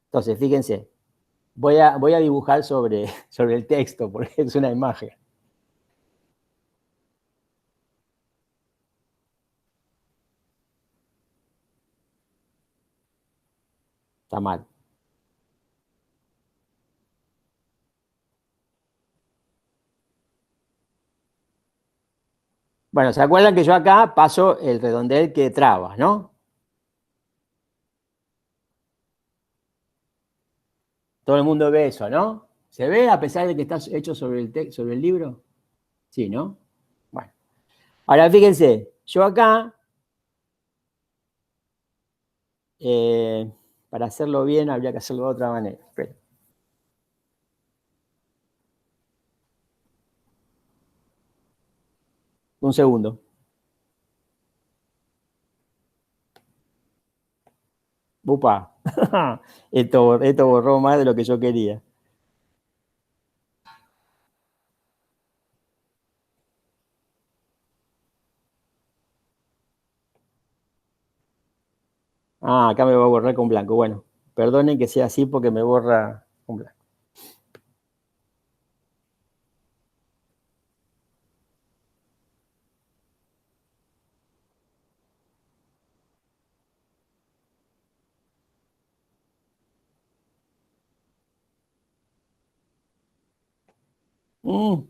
Entonces, fíjense, voy a dibujar sobre el texto, porque es una imagen. Está mal. Bueno, ¿se acuerdan que yo acá paso el redondel que traba, ¿no? Todo el mundo ve eso, ¿no? ¿Se ve a pesar de que está hecho sobre el libro? Sí, ¿no? Bueno. Ahora fíjense, yo acá, para hacerlo bien habría que hacerlo de otra manera. Espera. Un segundo. Upa. Esto borró más de lo que yo quería. Ah, acá me va a borrar con blanco. Bueno, perdonen que sea así porque me borra con blanco. Mm.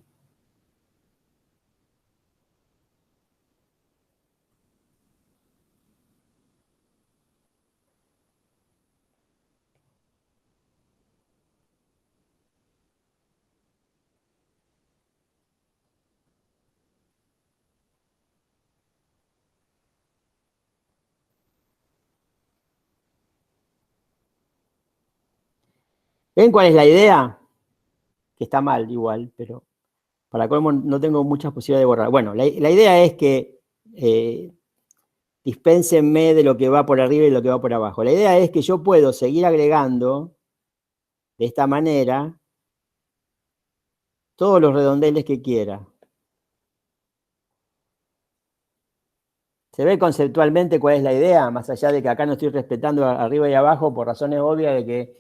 ¿Ven cuál es la idea? Que está mal igual, pero para colmo no tengo muchas posibilidades de borrar. Bueno, la idea es que dispénsenme de lo que va por arriba y lo que va por abajo. La idea es que yo puedo seguir agregando de esta manera todos los redondeles que quiera. ¿Se ve conceptualmente cuál es la idea? Más allá de que acá no estoy respetando arriba y abajo por razones obvias de que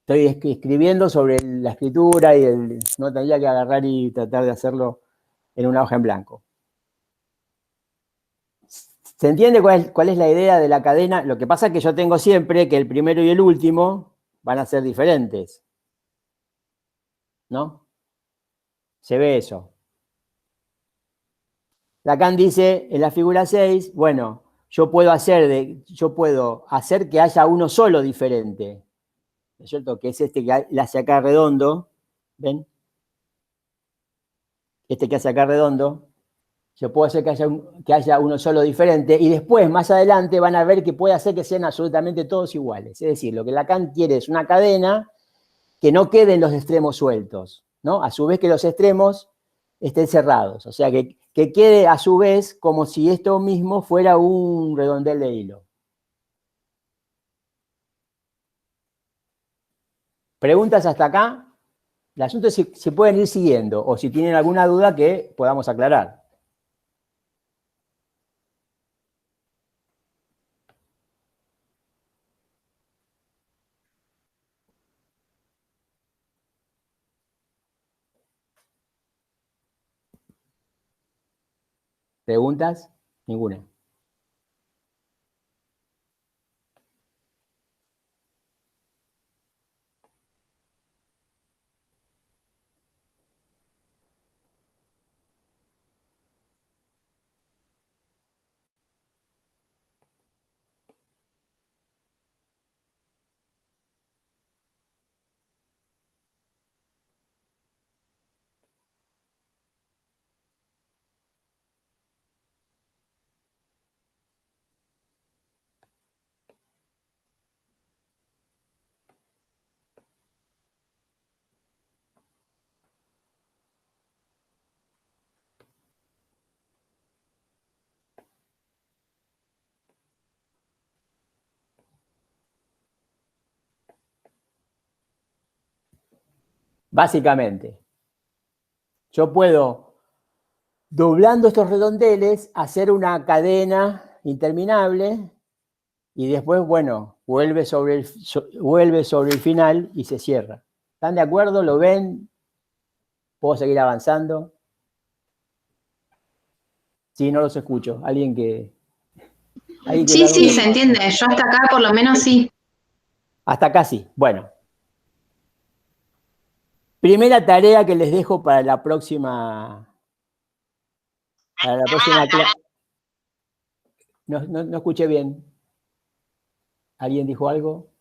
estoy escribiendo sobre la escritura y no tendría que agarrar y tratar de hacerlo en una hoja en blanco. ¿Se entiende cuál es la idea de la cadena? Lo que pasa es que yo tengo siempre que el primero y el último van a ser diferentes, ¿no? Se ve eso. Lacan dice en la figura 6, bueno, yo puedo hacer que haya uno solo diferente, ¿no es cierto? Que es este que hace acá redondo, ¿ven? Este que hace acá redondo, yo puedo hacer que haya uno solo diferente y después, más adelante, van a ver que puede hacer que sean absolutamente todos iguales. Es decir, lo que Lacan quiere es una cadena que no queden los extremos sueltos, ¿no? A su vez que los extremos estén cerrados, o sea, que quede a su vez como si esto mismo fuera un redondel de hilo. ¿Preguntas hasta acá? El asunto es si pueden ir siguiendo o si tienen alguna duda que podamos aclarar. ¿Preguntas? Ninguna. Básicamente, yo puedo, doblando estos redondeles, hacer una cadena interminable y después, bueno, vuelve sobre el final y se cierra. ¿Están de acuerdo? ¿Lo ven? ¿Puedo seguir avanzando? Sí, no los escucho. ¿Alguien que Sí, da sí, duda? se entiende. Yo hasta acá por lo menos sí. Hasta casi. Bueno. Primera tarea que les dejo para la próxima clase. No escuché bien. ¿Alguien dijo algo?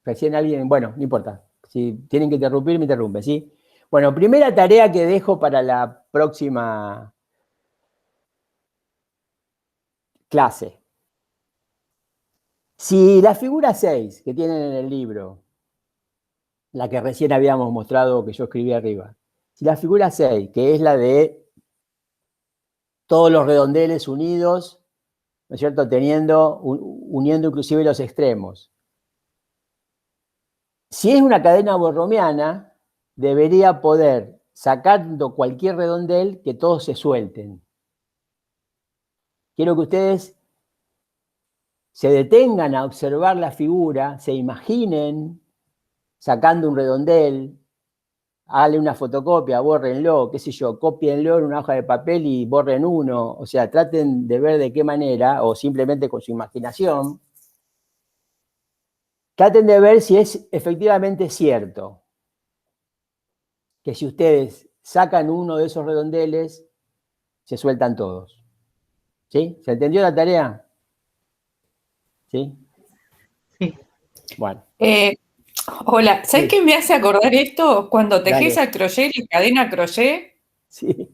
Recién alguien, bueno, no importa. Si tienen que interrumpir, me interrumpen, ¿sí? Bueno, primera tarea que dejo para la próxima clase. Si la figura 6 que tienen en el libro, la que recién habíamos mostrado que yo escribí arriba, si la figura 6, que es la de todos los redondeles unidos, ¿no es cierto?, uniendo inclusive los extremos. Si es una cadena borromiana, debería poder, sacando cualquier redondel, que todos se suelten. Quiero que ustedes se detengan a observar la figura, se imaginen sacando un redondel, háganle una fotocopia, bórrenlo, qué sé yo, cópienlo en una hoja de papel y borren uno, o sea, traten de ver de qué manera, o simplemente con su imaginación, traten de ver si es efectivamente cierto que si ustedes sacan uno de esos redondeles, se sueltan todos. ¿Sí? ¿Se entendió la tarea? ¿Sí? Sí. Bueno. Hola, ¿sabes Sí. qué me hace acordar esto? Cuando tejes Dale. a crochet y cadena crochet, Sí.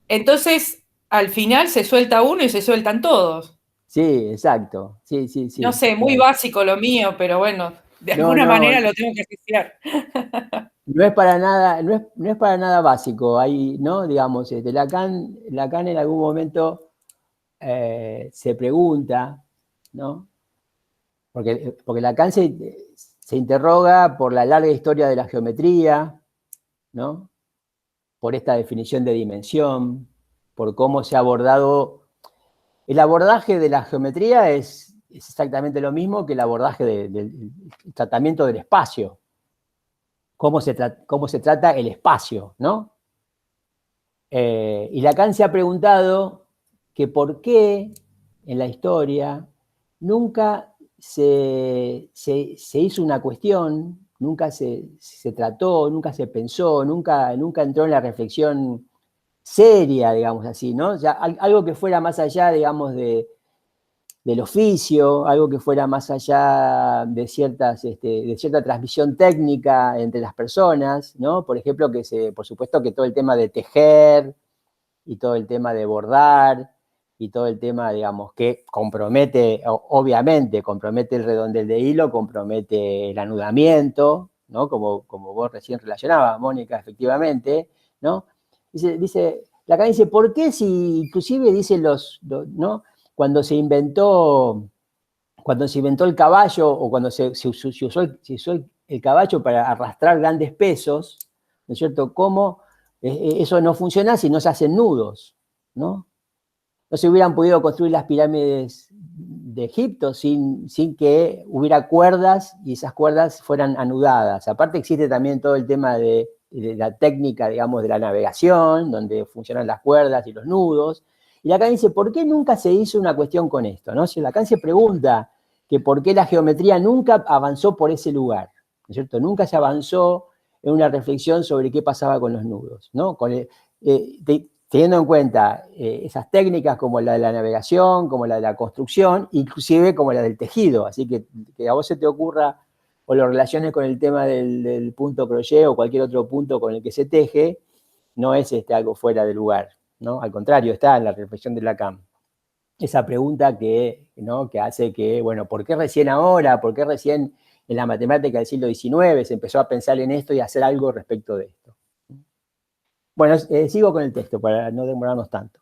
entonces al final se suelta uno y se sueltan todos. Sí, exacto. Sí. No sé, muy básico lo mío, pero bueno, de No, alguna manera lo tengo que asociar. no es para nada, no es para nada básico. Ahí, ¿no? Digamos, Lacan en algún momento se pregunta, ¿no? Porque Lacan se interroga por la larga historia de la geometría, ¿no? por esta definición de dimensión, por cómo se ha abordado. El abordaje de la geometría es exactamente lo mismo que el abordaje del tratamiento del espacio. Cómo se trata el espacio, ¿no? Y Lacan se ha preguntado que por qué en la historia nunca se hizo una cuestión, nunca se trató, nunca se pensó, nunca entró en la reflexión seria, digamos así, ¿no? Ya, algo que fuera más allá, digamos, del oficio, algo que fuera más allá de cierta transmisión técnica entre las personas, ¿no? Por ejemplo, por supuesto que todo el tema de tejer y todo el tema de bordar y todo el tema, digamos, que compromete, obviamente, compromete el redondel de hilo, compromete el anudamiento, ¿no? Como vos recién relacionabas, Mónica, efectivamente, ¿no? Lacan dice, ¿por qué si inclusive dicen ¿no? Cuando se inventó el caballo o cuando se usó el caballo para arrastrar grandes pesos, ¿no es cierto? ¿Cómo eso no funciona si no se hacen nudos, ¿no? No se hubieran podido construir las pirámides de Egipto sin que hubiera cuerdas y esas cuerdas fueran anudadas. Aparte existe también todo el tema de la técnica, digamos, de la navegación, donde funcionan las cuerdas y los nudos. Y Lacan dice, ¿por qué nunca se hizo una cuestión con esto? ¿No? Si Lacan se pregunta que por qué la geometría nunca avanzó por ese lugar, ¿no es cierto? Nunca se avanzó en una reflexión sobre qué pasaba con los nudos, ¿no? Teniendo en cuenta esas técnicas como la de la navegación, como la de la construcción, inclusive como la del tejido. Así que a vos se te ocurra o lo relaciones con el tema del punto crochet o cualquier otro punto con el que se teje, no es algo fuera de lugar, ¿no? Al contrario, está en la reflexión de Lacan. Esa pregunta que hace que, bueno, ¿por qué recién ahora? ¿Por qué recién en la matemática del siglo XIX se empezó a pensar en esto y a hacer algo respecto de esto? Bueno, sigo con el texto para no demorarnos tanto.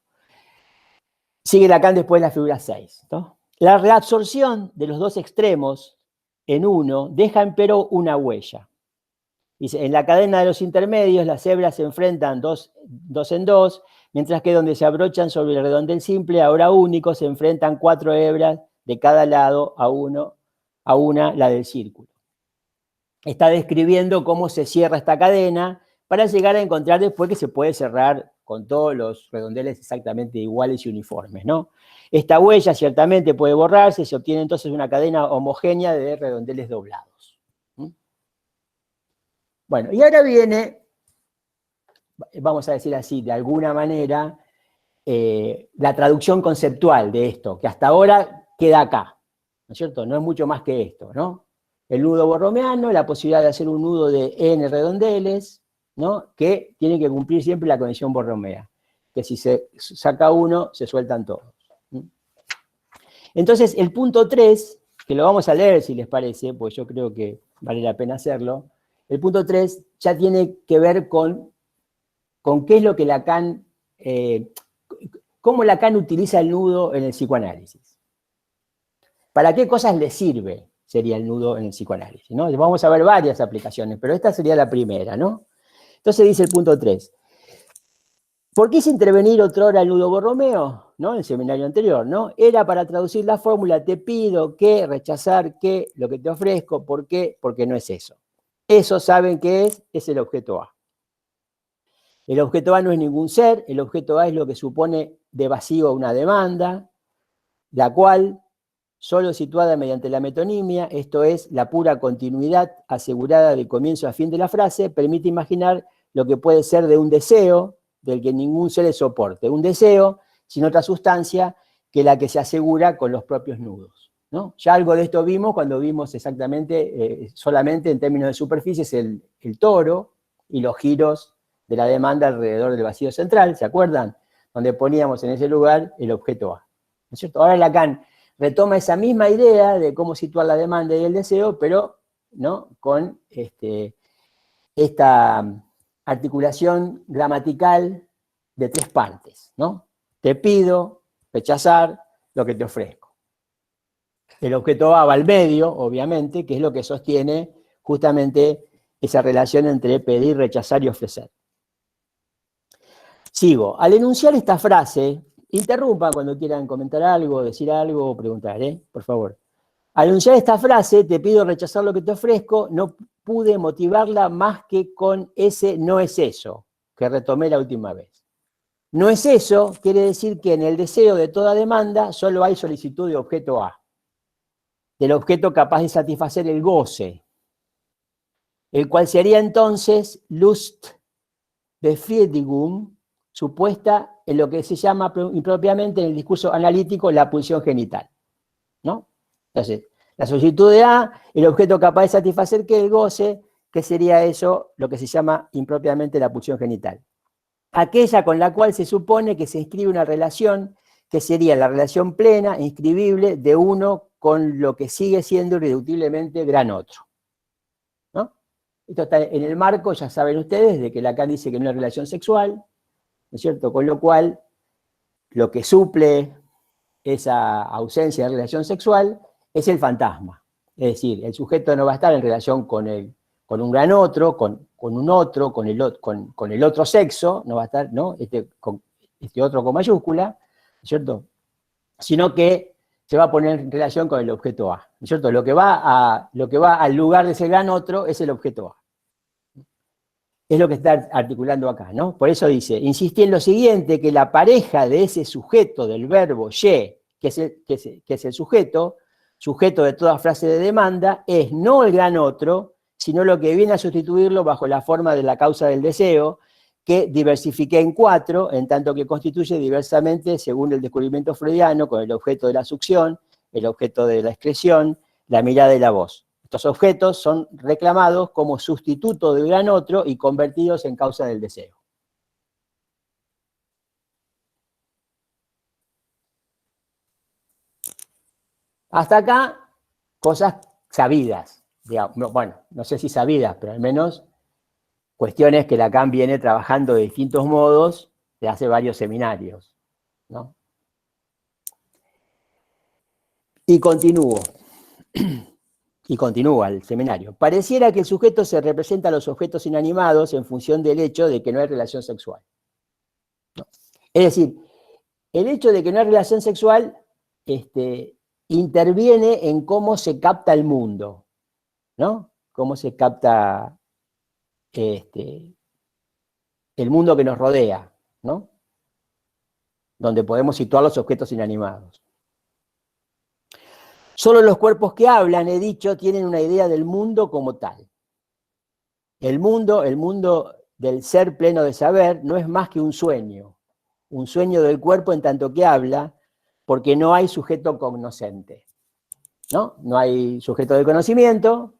Sigue Lacan después la figura 6, ¿no? La reabsorción de los dos extremos en uno deja empero una huella. Dice, en la cadena de los intermedios las hebras se enfrentan dos en dos, mientras que donde se abrochan sobre el redondel simple, ahora único, se enfrentan 4 hebras de cada lado a una, la del círculo. Está describiendo cómo se cierra esta cadena para llegar a encontrar después que se puede cerrar con todos los redondeles exactamente iguales y uniformes, ¿no? Esta huella ciertamente puede borrarse, se obtiene entonces una cadena homogénea de redondeles doblados. Bueno, y ahora viene, vamos a decir así, de alguna manera, la traducción conceptual de esto, que hasta ahora queda acá, ¿no es cierto? No es mucho más que esto, ¿no? El nudo borromeano, la posibilidad de hacer un nudo de n redondeles, ¿no? Que tiene que cumplir siempre la condición borromea, que si se saca uno, se sueltan todos. Entonces, el punto 3, que lo vamos a leer si les parece, pues yo creo que vale la pena hacerlo, el punto 3 ya tiene que ver con qué es lo que Lacan, cómo Lacan utiliza el nudo en el psicoanálisis. ¿Para qué cosas le sirve, sería el nudo en el psicoanálisis, ¿no? Vamos a ver varias aplicaciones, pero esta sería la primera, ¿no? Entonces dice el punto 3. ¿Por qué hice intervenir otrora el nudo borromeo? ¿No? En el seminario anterior, ¿no? Era para traducir la fórmula, te pido que, rechazar que, lo que te ofrezco, ¿por qué? Porque no es eso. Eso, ¿saben qué es? Es el objeto A. El objeto A no es ningún ser, el objeto A es lo que supone de vacío una demanda, la cual, solo situada mediante la metonimia, esto es, la pura continuidad asegurada de comienzo a fin de la frase, permite imaginar lo que puede ser de un deseo, del que ningún ser es soporte. Un deseo sin otra sustancia que la que se asegura con los propios nudos, ¿no? Ya algo de esto vimos cuando vimos exactamente, solamente en términos de superficies, el toro y los giros de la demanda alrededor del vacío central, ¿se acuerdan? Donde poníamos en ese lugar el objeto A, ¿no es cierto? Ahora Lacan retoma esa misma idea de cómo situar la demanda y el deseo, pero, ¿no?, con esta articulación gramatical de 3 partes, ¿no? Te pido, rechazar, lo que te ofrezco. El objeto A va al medio, obviamente, que es lo que sostiene justamente esa relación entre pedir, rechazar y ofrecer. Sigo. Al enunciar esta frase, interrumpan cuando quieran comentar algo, decir algo o preguntar, por favor. Al enunciar esta frase, te pido rechazar lo que te ofrezco, no pude motivarla más que con ese no es eso, que retomé la última vez. No es eso, quiere decir que en el deseo de toda demanda solo hay solicitud de objeto A, del objeto capaz de satisfacer el goce, el cual sería entonces Lustbefriedigung, supuesta en lo que se llama impropiamente en el discurso analítico la pulsión genital, ¿no? Entonces, la solicitud de A, el objeto capaz de satisfacer que el goce, que sería eso, lo que se llama impropiamente la pulsión genital. Aquella con la cual se supone que se inscribe una relación que sería la relación plena e inscribible de uno con lo que sigue siendo irreductiblemente gran otro, ¿no? Esto está en el marco, ya saben ustedes, de que Lacan dice que no hay relación sexual, ¿no es cierto? Con lo cual, lo que suple esa ausencia de relación sexual es el fantasma. Es decir, el sujeto no va a estar en relación con un gran otro, con un otro, con el otro sexo, no va a estar, ¿no? Este otro con mayúscula, ¿no es cierto? Sino que se va a poner en relación con el objeto A, ¿no es cierto? Lo que va al lugar de ese gran otro es el objeto A. Es lo que está articulando acá, ¿no? Por eso dice, insistí en lo siguiente, que la pareja de ese sujeto del verbo ye, que es el sujeto de toda frase de demanda, es no el gran otro, sino lo que viene a sustituirlo bajo la forma de la causa del deseo, que diversifiqué en 4, en tanto que constituye diversamente, según el descubrimiento freudiano, con el objeto de la succión, el objeto de la excreción, la mirada y la voz. Estos objetos son reclamados como sustituto del gran otro y convertidos en causa del deseo. Hasta acá, cosas sabidas. Digamos, bueno, no sé si sabidas, pero al menos cuestiones que Lacan viene trabajando de distintos modos de hace varios seminarios, ¿no? Y continúo. Y continúa el seminario. Pareciera que el sujeto se representa a los objetos inanimados en función del hecho de que no hay relación sexual. ¿No? Es decir, el hecho de que no hay relación sexual interviene en cómo se capta el mundo, ¿no? Cómo se capta el mundo que nos rodea, ¿no? Donde podemos situar los objetos inanimados. Solo los cuerpos que hablan, he dicho, tienen una idea del mundo como tal. El mundo del ser pleno de saber, no es más que un sueño del cuerpo en tanto que habla, porque no hay sujeto cognoscente, ¿no? No hay sujeto de conocimiento,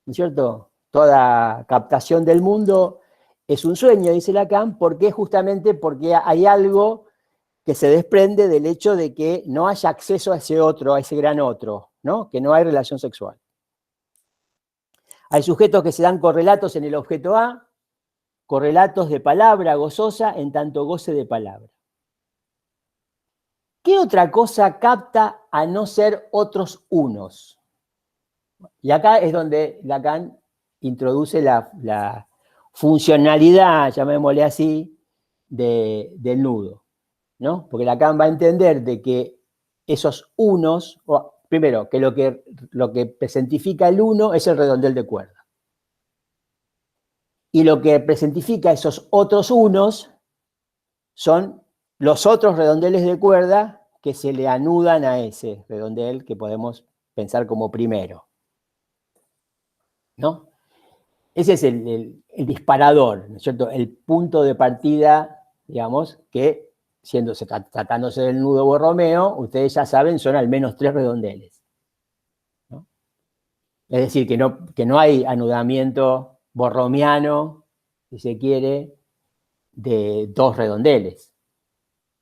¿no es cierto? Toda captación del mundo es un sueño, dice Lacan, justamente porque hay algo que se desprende del hecho de que no haya acceso a ese otro, a ese gran otro, ¿no? Que no hay relación sexual. Hay sujetos que se dan correlatos en el objeto A, correlatos de palabra gozosa en tanto goce de palabra. ¿Qué otra cosa capta a no ser otros unos? Y acá es donde Lacan introduce la funcionalidad, llamémosle así, del nudo, ¿no? Porque Lacan va a entender de que esos unos, primero, que lo que presentifica el uno es el redondel de cuerda. Y lo que presentifica esos otros unos son los otros redondeles de cuerda que se le anudan a ese redondel que podemos pensar como primero, ¿no? Ese es el disparador, ¿no es cierto? El punto de partida, digamos, que tratándose del nudo borromeo, ustedes ya saben, son al menos 3 redondeles, ¿no? Es decir, que no hay anudamiento borromiano, si se quiere, de 2 redondeles,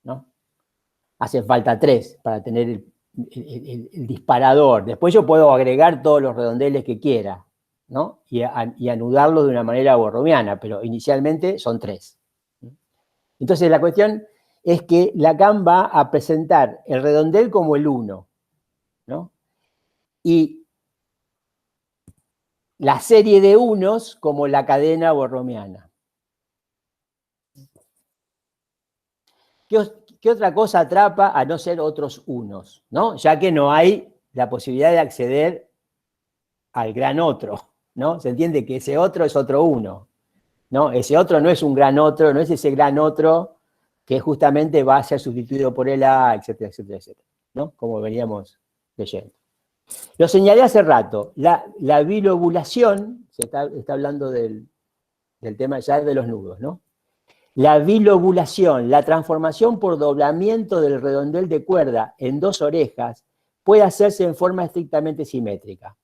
¿no? Hacen falta 3 para tener el disparador. Después yo puedo agregar todos los redondeles que quiera, ¿no? Y anudarlos de una manera borromiana, pero inicialmente son 3. Entonces la cuestión es que Lacan va a presentar el redondel como el 1, ¿no? Y la serie de unos como la cadena borromiana. ¿qué otra cosa atrapa a no ser otros unos? ¿No? Ya que no hay la posibilidad de acceder al gran otro, ¿no? Se entiende que ese otro es otro uno, ¿no? Ese otro no es un gran otro, no es ese gran otro que justamente va a ser sustituido por el A, etcétera, etcétera, etcétera, ¿no? Como veníamos leyendo. Lo señalé hace rato, la bilobulación, se está hablando del tema ya de los nudos, ¿no? La bilobulación, la transformación por doblamiento del redondel de cuerda en dos orejas, puede hacerse en forma estrictamente simétrica.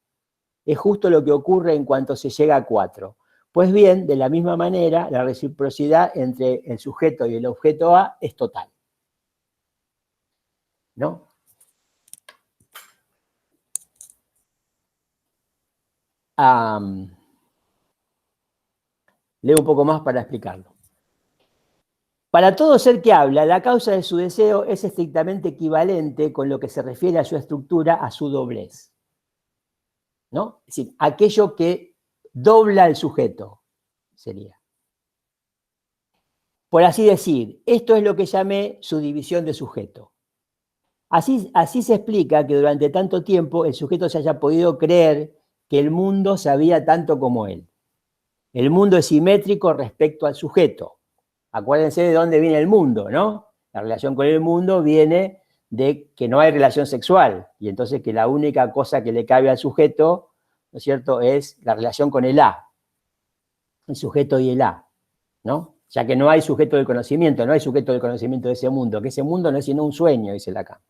Es justo lo que ocurre en cuanto se llega a 4. Pues bien, de la misma manera, la reciprocidad entre el sujeto y el objeto A es total, ¿no? Leo un poco más para explicarlo. Para todo ser que habla, la causa de su deseo es estrictamente equivalente con lo que se refiere a su estructura, a su doblez, ¿no? Es decir, aquello que dobla el sujeto, sería. Por así decir, esto es lo que llamé su división de sujeto. Así se explica que durante tanto tiempo el sujeto se haya podido creer que el mundo sabía tanto como él. El mundo es simétrico respecto al sujeto. Acuérdense de dónde viene el mundo, ¿no? La relación con el mundo viene de que no hay relación sexual, y entonces que la única cosa que le cabe al sujeto, ¿no es cierto?, es la relación con el A, el sujeto y el A, ¿no? Ya que no hay sujeto del conocimiento, no hay sujeto del conocimiento de ese mundo, que ese mundo no es sino un sueño, dice Lacan.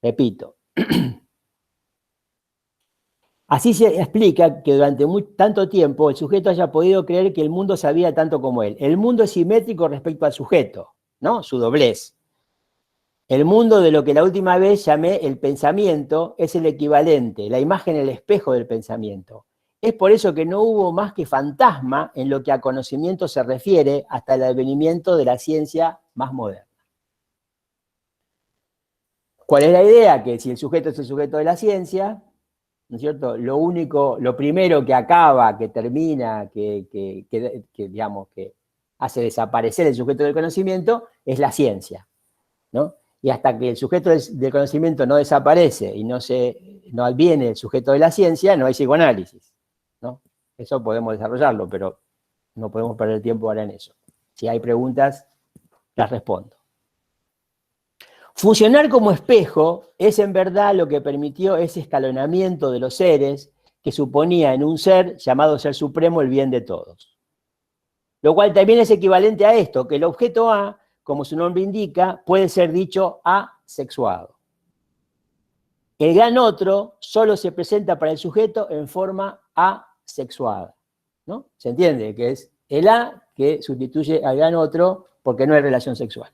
Repito. Así se explica que durante tanto tiempo el sujeto haya podido creer que el mundo sabía tanto como él. El mundo es simétrico respecto al sujeto, ¿no? Su doblez. El mundo de lo que la última vez llamé el pensamiento es el equivalente, la imagen, el espejo del pensamiento. Es por eso que no hubo más que fantasma en lo que a conocimiento se refiere hasta el advenimiento de la ciencia más moderna. ¿Cuál es la idea? Que si el sujeto es el sujeto de la ciencia, ¿no es cierto? Lo primero que acaba, que termina, digamos, que hace desaparecer el sujeto del conocimiento es la ciencia, ¿no? Y hasta que el sujeto del conocimiento no desaparece y no adviene el sujeto de la ciencia, no hay psicoanálisis, ¿no? Eso podemos desarrollarlo, pero no podemos perder tiempo ahora en eso. Si hay preguntas, las respondo. Funcionar como espejo es en verdad lo que permitió ese escalonamiento de los seres que suponía en un ser llamado Ser Supremo el bien de todos. Lo cual también es equivalente a esto, que el objeto A, como su nombre indica, puede ser dicho asexuado. El gran otro solo se presenta para el sujeto en forma asexuada, ¿no? ¿Se entiende? Que es el A que sustituye al gran otro porque no hay relación sexual.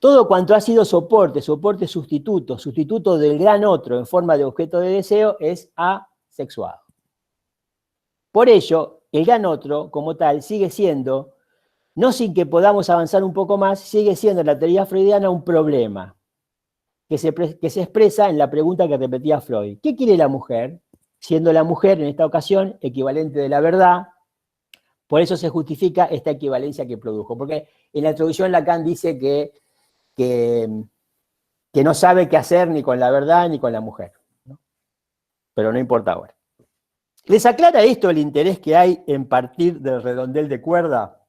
Todo cuanto ha sido soporte sustituto del gran otro en forma de objeto de deseo es asexuado. Por ello, el gran otro, como tal, sigue siendo, no sin que podamos avanzar un poco más, sigue siendo en la teoría freudiana un problema que se expresa en la pregunta que repetía Freud. ¿Qué quiere la mujer? Siendo la mujer, en esta ocasión, equivalente de la verdad, por eso se justifica esta equivalencia que produjo. Porque en la introducción Lacan dice que no sabe qué hacer ni con la verdad ni con la mujer, ¿no? Pero no importa ahora. ¿Les aclara esto el interés que hay en partir del redondel de cuerda?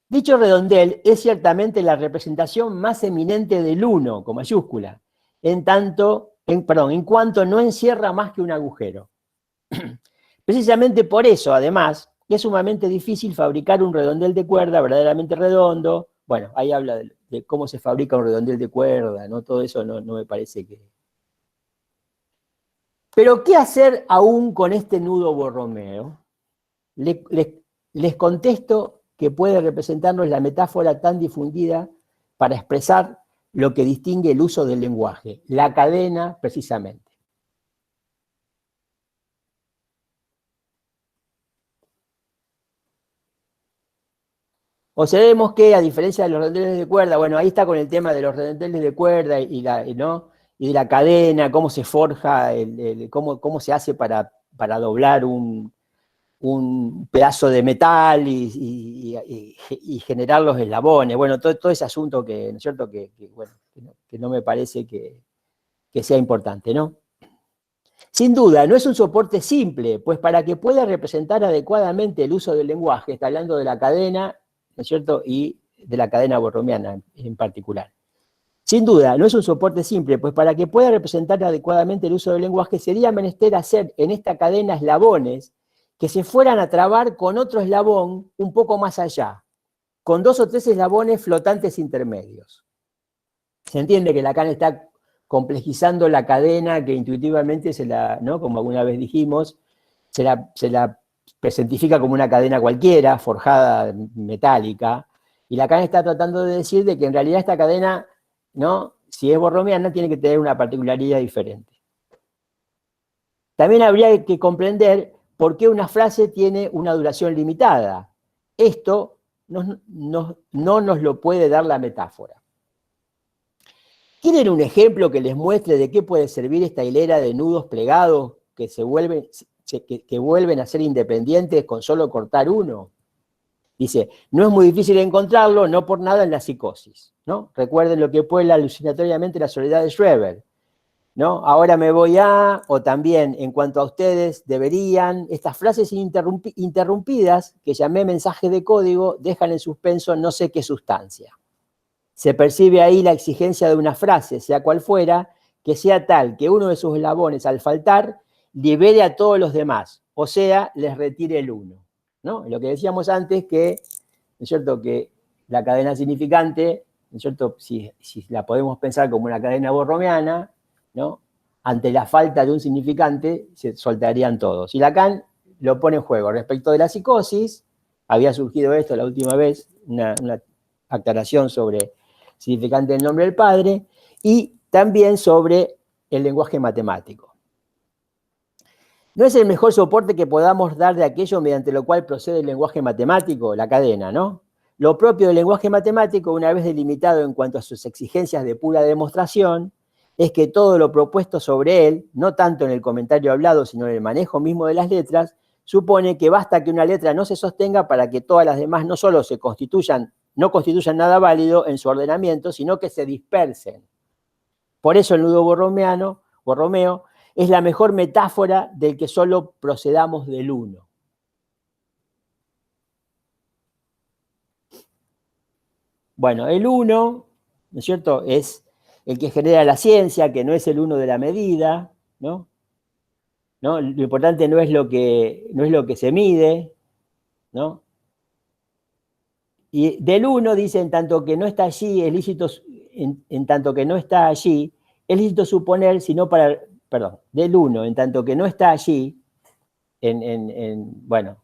Dicho redondel es ciertamente la representación más eminente del uno, con mayúscula, en cuanto no encierra más que un agujero. Precisamente por eso, además, es sumamente difícil fabricar un redondel de cuerda verdaderamente redondo. Bueno, ahí habla de cómo se fabrica un redondel de cuerda, ¿no? Todo eso no me parece que... Pero, ¿qué hacer aún con este nudo Borromeo? Les contesto que puede representarnos la metáfora tan difundida para expresar lo que distingue el uso del lenguaje, la cadena, precisamente. Observemos que, a diferencia de los redondeles de cuerda, bueno, ahí está con el tema de los redondeles de cuerda y de la cadena, cómo se forja, cómo se hace para doblar un un pedazo de metal y generar los eslabones. Bueno, todo ese asunto que, ¿no es cierto?, bueno, que no me parece que sea importante, ¿no? Sin duda, no es un soporte simple, pues para que pueda representar adecuadamente el uso del lenguaje, está hablando de la cadena, ¿no es cierto?, y de la cadena borromeana en particular. Sin duda, no es un soporte simple, pues para que pueda representar adecuadamente el uso del lenguaje sería menester hacer en esta cadena eslabones que se fueran a trabar con otro eslabón un poco más allá, con 2 o 3 eslabones flotantes intermedios. Se entiende que Lacan está complejizando la cadena que intuitivamente ¿no?, como alguna vez dijimos, se la presentifica como una cadena cualquiera, forjada, metálica, y Lacan está tratando de decir de que en realidad esta cadena, ¿no?, si es borromeana, tiene que tener una particularidad diferente. También habría que comprender por qué una frase tiene una duración limitada. Esto no nos lo puede dar la metáfora. ¿Quieren un ejemplo que les muestre de qué puede servir esta hilera de nudos plegados que vuelven a ser independientes con solo cortar uno? Dice, no es muy difícil encontrarlo, no por nada en la psicosis, ¿no? Recuerden lo que puebla alucinatoriamente la soledad de Schreber, ¿no? Ahora me voy a, o también, en cuanto a ustedes, deberían, estas frases interrumpidas, que llamé mensaje de código, dejan en suspenso no sé qué sustancia. Se percibe ahí la exigencia de una frase, sea cual fuera, que sea tal que uno de sus eslabones, al faltar, libere a todos los demás, o sea, les retire el uno, ¿no? Lo que decíamos antes que, ¿no es cierto?, que la cadena significante, ¿no es cierto?, si la podemos pensar como una cadena borromeana, ¿no?, ante la falta de un significante, se soltarían todos. Y Lacan lo pone en juego. Respecto de la psicosis, había surgido esto la última vez, una aclaración sobre significante del nombre del padre, y también sobre el lenguaje matemático. ¿No es el mejor soporte que podamos dar de aquello mediante lo cual procede el lenguaje matemático? La cadena, ¿no? Lo propio del lenguaje matemático, una vez delimitado en cuanto a sus exigencias de pura demostración, es que todo lo propuesto sobre él, no tanto en el comentario hablado, sino en el manejo mismo de las letras, supone que basta que una letra no se sostenga para que todas las demás no solo no constituyan nada válido en su ordenamiento, sino que se dispersen. Por eso el nudo borromeo es la mejor metáfora del que solo procedamos del uno. Bueno, el uno, ¿no es cierto?, es el que genera la ciencia, que no es el uno de la medida, ¿no? Lo importante no es lo que se mide, ¿no? Y del uno dice, en tanto que no está allí, es lícito, en tanto que no está allí, es lícito suponer, sino para, perdón, del uno, en tanto que no está allí, bueno,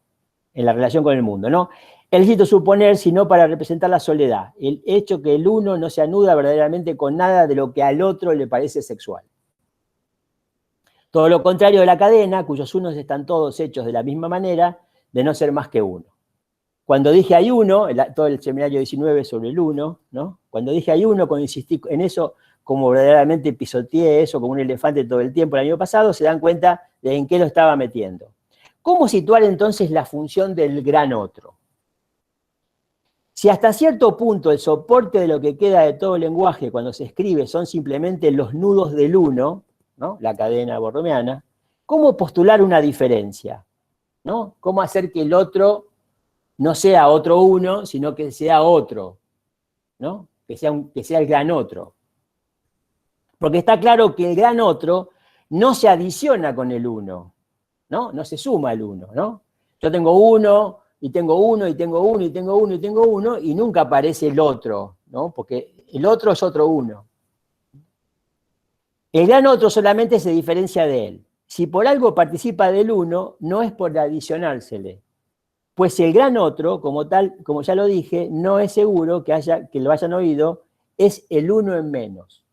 en la relación con el mundo, ¿no? Es lícito suponer, sino para representar la soledad, el hecho que el uno no se anuda verdaderamente con nada de lo que al otro le parece sexual. Todo lo contrario de la cadena, cuyos unos están todos hechos de la misma manera, de no ser más que uno. Cuando dije hay uno, todo el seminario 19 sobre el uno, ¿no? Cuando dije hay uno, cuando insistí en eso, como verdaderamente pisoteé eso como un elefante todo el tiempo el año pasado, se dan cuenta de en qué lo estaba metiendo. ¿Cómo situar entonces la función del gran otro? Si hasta cierto punto el soporte de lo que queda de todo lenguaje cuando se escribe son simplemente los nudos del uno, ¿no?, la cadena borromeana, ¿cómo postular una diferencia? ¿No? ¿Cómo hacer que el otro no sea otro uno, sino que sea otro, ¿no? Que sea el gran otro? Porque está claro que el gran otro no se adiciona con el uno, ¿no? No se suma al uno, ¿no? Yo tengo uno, y tengo uno, y tengo uno, y tengo uno, y tengo uno, y nunca aparece el otro, ¿no? Porque el otro es otro uno. El gran otro solamente se diferencia de él. Si por algo participa del uno, no es por adicionársele. Pues el gran otro, como tal, como ya lo dije, no es seguro que lo hayan oído, es el uno en menos.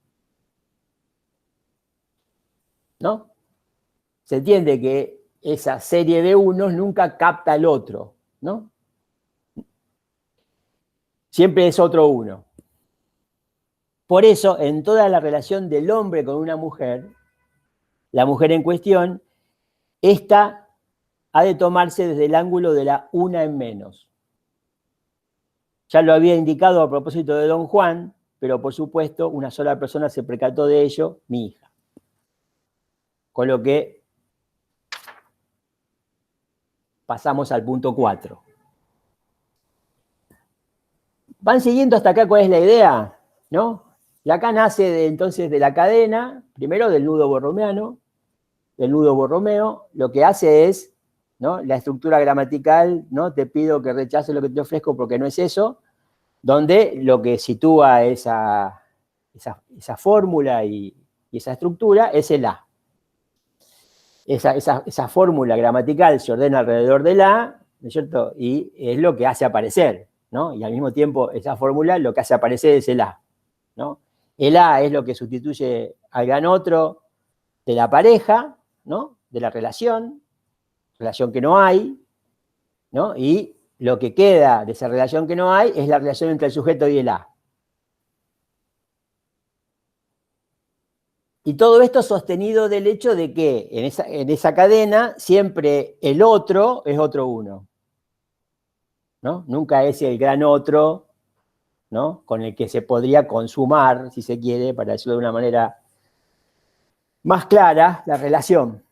¿No? Se entiende que esa serie de unos nunca capta al otro, ¿no? Siempre es otro uno. Por eso, en toda la relación del hombre con una mujer, la mujer en cuestión, esta ha de tomarse desde el ángulo de la una en menos. Ya lo había indicado a propósito de Don Juan, pero por supuesto una sola persona se percató de ello, mi hija. Con lo que pasamos al punto 4. ¿Van siguiendo hasta acá cuál es la idea? ¿No? Y acá nace entonces de la cadena, primero del nudo borromeano, del nudo borromeo, lo que hace es, ¿no?, la estructura gramatical, ¿no?, te pido que rechaces lo que te ofrezco porque no es eso, donde lo que sitúa esa fórmula y esa estructura es el A. Esa fórmula gramatical se ordena alrededor del A, ¿no es cierto? Y es lo que hace aparecer, ¿no? Y al mismo tiempo esa fórmula lo que hace aparecer es el A, ¿no? El A es lo que sustituye al gran otro de la pareja, ¿no?, de la relación que no hay, ¿no? Y lo que queda de esa relación que no hay es la relación entre el sujeto y el A. Y todo esto sostenido del hecho de que en esa cadena siempre el otro es otro uno, ¿no? Nunca es el gran otro, ¿no?, con el que se podría consumar, si se quiere, para decirlo de una manera más clara, la relación.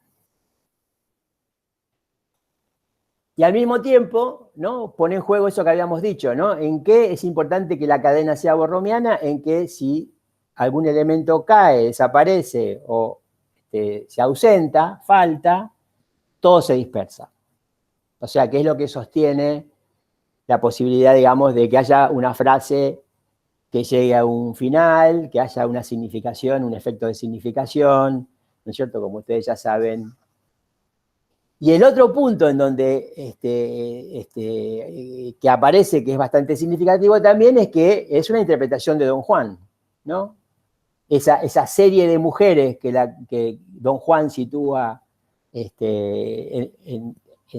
Y al mismo tiempo, ¿no?, pone en juego eso que habíamos dicho, ¿no? En qué es importante que la cadena sea borromeana, en que si algún elemento cae, desaparece o se ausenta, falta, todo se dispersa. O sea, que es lo que sostiene la posibilidad, digamos, de que haya una frase que llegue a un final, que haya una significación, un efecto de significación, ¿no es cierto?, como ustedes ya saben. Y el otro punto en donde que aparece, que es bastante significativo también, es que es una interpretación de Don Juan, ¿no? Esa serie de mujeres que Don Juan sitúa en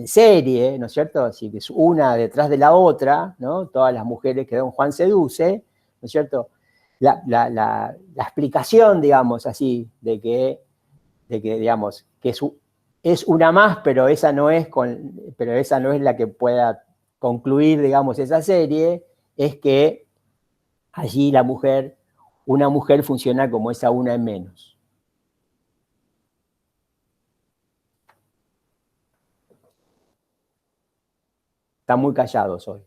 serie, ¿no es cierto? Así que es una detrás de la otra, ¿no? Todas las mujeres que Don Juan seduce, ¿no es cierto? La explicación, digamos así, de que digamos, que es una más, pero esa no es la que pueda concluir, digamos, esa serie, es que allí una mujer funciona como esa una en menos. Están muy callados hoy.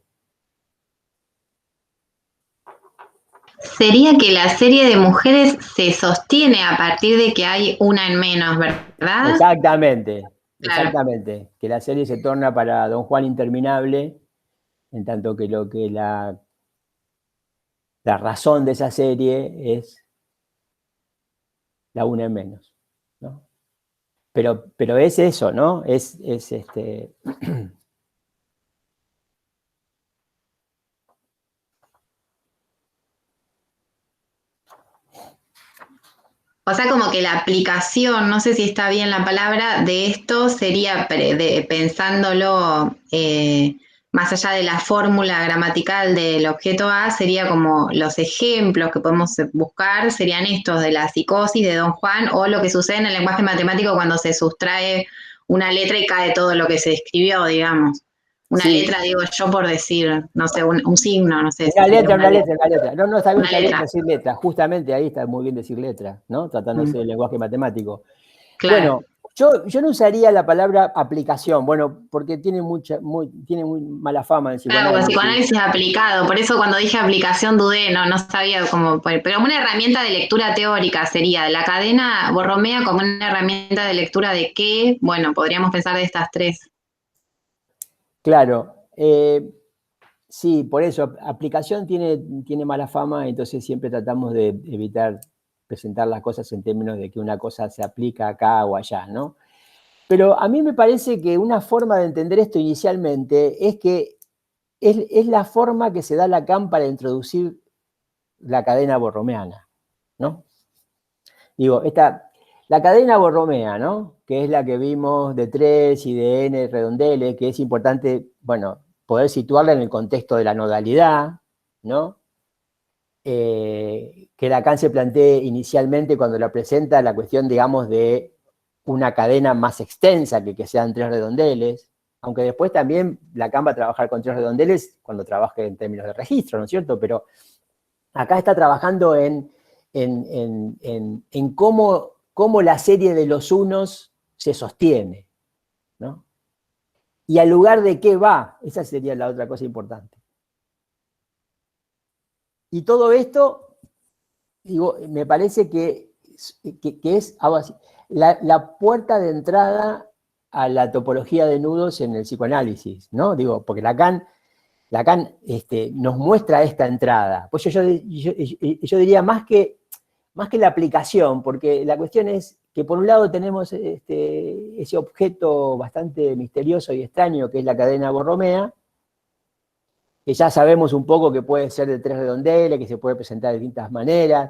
Sería que la serie de mujeres se sostiene a partir de que hay una en menos, ¿verdad? Exactamente, Claro. exactamente. Que la serie se torna para Don Juan interminable, en tanto que la razón de esa serie es la una en menos, ¿no? Pero es eso, ¿no? O sea, como que la aplicación, no sé si está bien la palabra, de esto sería, pensándolo más allá de la fórmula gramatical del objeto A, sería como los ejemplos que podemos buscar, serían estos de la psicosis de Don Juan, o lo que sucede en el lenguaje matemático cuando se sustrae una letra y cae todo lo que se escribió, digamos. Una Sí. letra, digo yo por decir, no sé, un signo, no sé. Una si letra. No, está bien letra. decir letra. Justamente ahí está muy bien decir letra, ¿no? Tratándose del lenguaje matemático. Claro. Bueno, yo no usaría la palabra aplicación, bueno, porque tiene muy mala fama en el Claro, psicoanálisis. psicoanálisis aplicado, por eso cuando dije aplicación dudé, no sabía cómo, pero una herramienta de lectura teórica sería de la cadena borromea como una herramienta de lectura de qué, bueno, podríamos pensar de estas tres. Claro, sí, por eso, aplicación tiene mala fama, entonces siempre tratamos de evitar presentar las cosas en términos de que una cosa se aplica acá o allá, ¿no? Pero a mí me parece que una forma de entender esto inicialmente es que es la forma que se da Lacan para introducir la cadena borromeana, ¿no? Digo, la cadena borromea, ¿no?, que es la que vimos de 3 y de n redondeles, que es importante, bueno, poder situarla en el contexto de la nodalidad, ¿no? Que Lacan se plantea inicialmente cuando la presenta la cuestión, digamos, de una cadena más extensa que sean 3 redondeles, Aunque después también Lacan va a trabajar con 3 redondeles cuando trabaje en términos de registro, ¿no es cierto? Pero acá está trabajando en cómo la serie de los unos se sostiene, ¿no? Y al lugar de qué va, esa sería la otra cosa importante. Y todo esto, digo, me parece que es algo así. La puerta de entrada a la topología de nudos en el psicoanálisis, ¿no? Digo, porque Lacan nos muestra esta entrada. Pues yo diría más que la aplicación, porque la cuestión es que por un lado tenemos ese objeto bastante misterioso y extraño que es la cadena borromea, que ya sabemos un poco que puede ser de 3 redondeles, que se puede presentar de distintas maneras,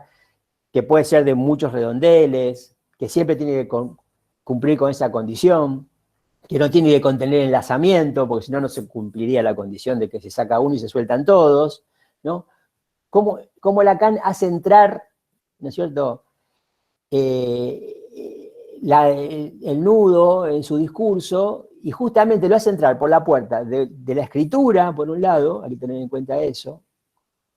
que puede ser de muchos redondeles, que siempre tiene que cumplir con esa condición, que no tiene que contener enlazamiento, porque si no, no se cumpliría la condición de que se saca uno y se sueltan todos, ¿no? ¿Cómo Lacan hace entrar, ¿no es cierto?, el nudo en su discurso, y justamente lo hace entrar por la puerta de la escritura, por un lado, hay que tener en cuenta eso,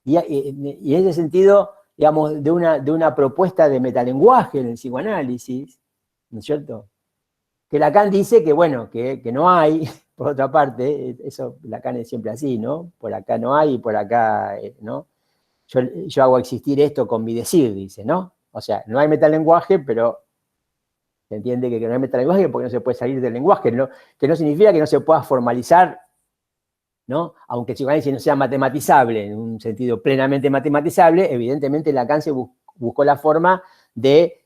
y en ese sentido, digamos, de una propuesta de metalenguaje en el psicoanálisis, ¿no es cierto?, que Lacan dice que, bueno, que no hay, por otra parte, eso Lacan es siempre así, ¿no? Por acá no hay y por acá, ¿no? Yo hago existir esto con mi decir, dice, ¿no? O sea, no hay metalenguaje, pero se entiende que no hay metalenguaje porque no se puede salir del lenguaje, ¿no? Que no significa que no se pueda formalizar, ¿no? Aunque el psicoanálisis no sea matematizable, en un sentido plenamente matematizable, evidentemente Lacan se buscó la forma de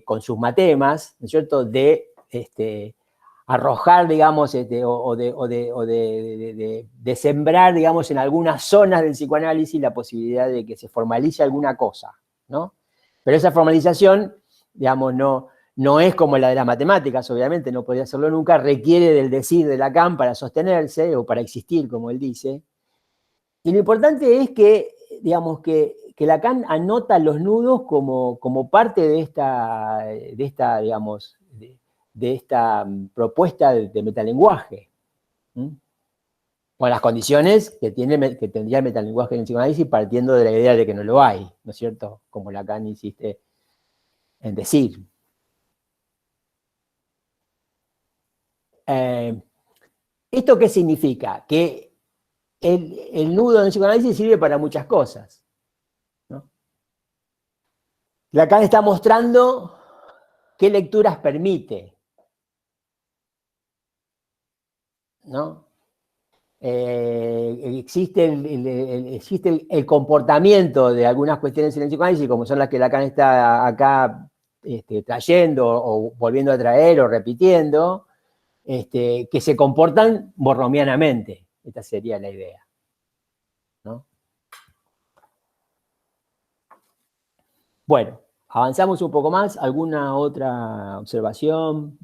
con sus matemas, ¿no es cierto?, de arrojar, digamos, o de sembrar, digamos, en algunas zonas del psicoanálisis la posibilidad de que se formalice alguna cosa, ¿no? Pero esa formalización, digamos, no es como la de las matemáticas, obviamente, no podría hacerlo nunca, requiere del decir de Lacan para sostenerse o para existir, como él dice. Y lo importante es que, digamos, que Lacan anota los nudos como parte de esta digamos, de esta propuesta de metalenguaje. Con las condiciones que tendría el metalenguaje en el psicoanálisis, partiendo de la idea de que no lo hay, ¿no es cierto? Como Lacan insiste en decir. ¿Esto qué significa? Que el nudo en el psicoanálisis sirve para muchas cosas, ¿no? Lacan está mostrando qué lecturas permite, ¿no? Existe el comportamiento de algunas cuestiones en el psicoanálisis, como son las que Lacan está acá trayendo o volviendo a traer o repitiendo, que se comportan borromianamente. Esta sería la idea, ¿no? Bueno, avanzamos un poco más. ¿Alguna otra observación,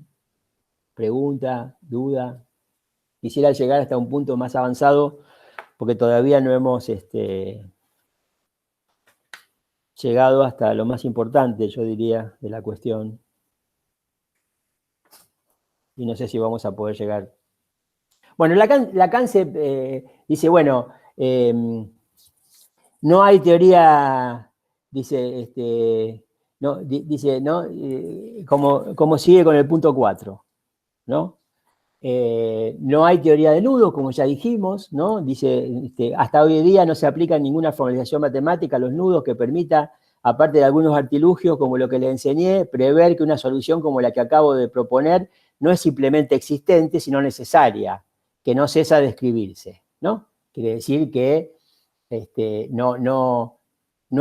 pregunta, duda? Quisiera llegar hasta un punto más avanzado, porque todavía no hemos llegado hasta lo más importante, yo diría, de la cuestión. Y no sé si vamos a poder llegar. Bueno, Lacan dice, bueno, no hay teoría, dice, ¿no? Dice, ¿no? Como sigue con el punto 4, ¿no? No hay teoría de nudos, como ya dijimos, ¿no? Dice, hasta hoy en día no se aplica ninguna formalización matemática a los nudos que permita, aparte de algunos artilugios como lo que le enseñé, prever que una solución como la que acabo de proponer no es simplemente existente, sino necesaria, que no cesa de escribirse, ¿no? Quiere decir que no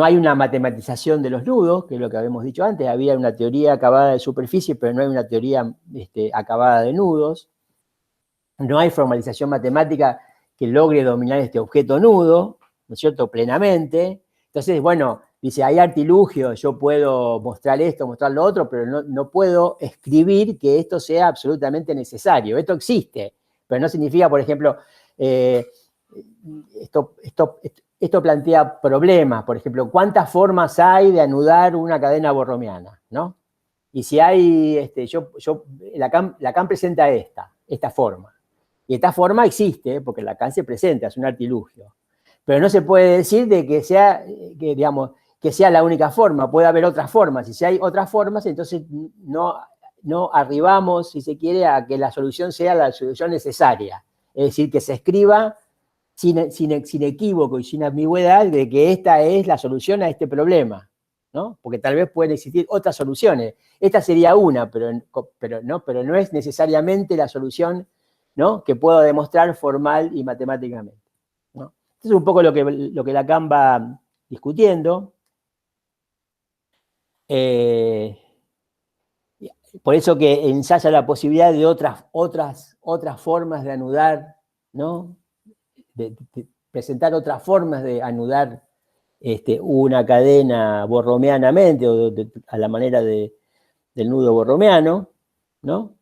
hay una matematización de los nudos, que es lo que habíamos dicho antes, había una teoría acabada de superficie, pero no hay una teoría acabada de nudos. No hay formalización matemática que logre dominar este objeto nudo, ¿no es cierto?, plenamente. Entonces, bueno, dice, hay artilugios, yo puedo mostrar esto, mostrar lo otro, pero no puedo escribir que esto sea absolutamente necesario. Esto existe, pero no significa, por ejemplo, esto plantea problemas. Por ejemplo, ¿cuántas formas hay de anudar una cadena borromiana, ¿no? Y si hay, Lacan presenta esta, esta forma. Y esta forma existe, porque Lacan se presenta, es un artilugio. Pero no se puede decir de que sea, digamos, que sea la única forma, puede haber otras formas. Y si hay otras formas, entonces no arribamos, si se quiere, a que la solución sea la solución necesaria. Es decir, que se escriba sin equívoco y sin ambigüedad de que esta es la solución a este problema, ¿no? Porque tal vez pueden existir otras soluciones. Esta sería una, pero no es necesariamente la solución, ¿no?, que puedo demostrar formal y matemáticamente, ¿no? Esto es un poco lo que Lacan va discutiendo. Por eso que ensaya la posibilidad de otras formas de anudar, ¿no? De presentar otras formas de anudar una cadena borromeanamente o a la manera del nudo borromeano, ¿no?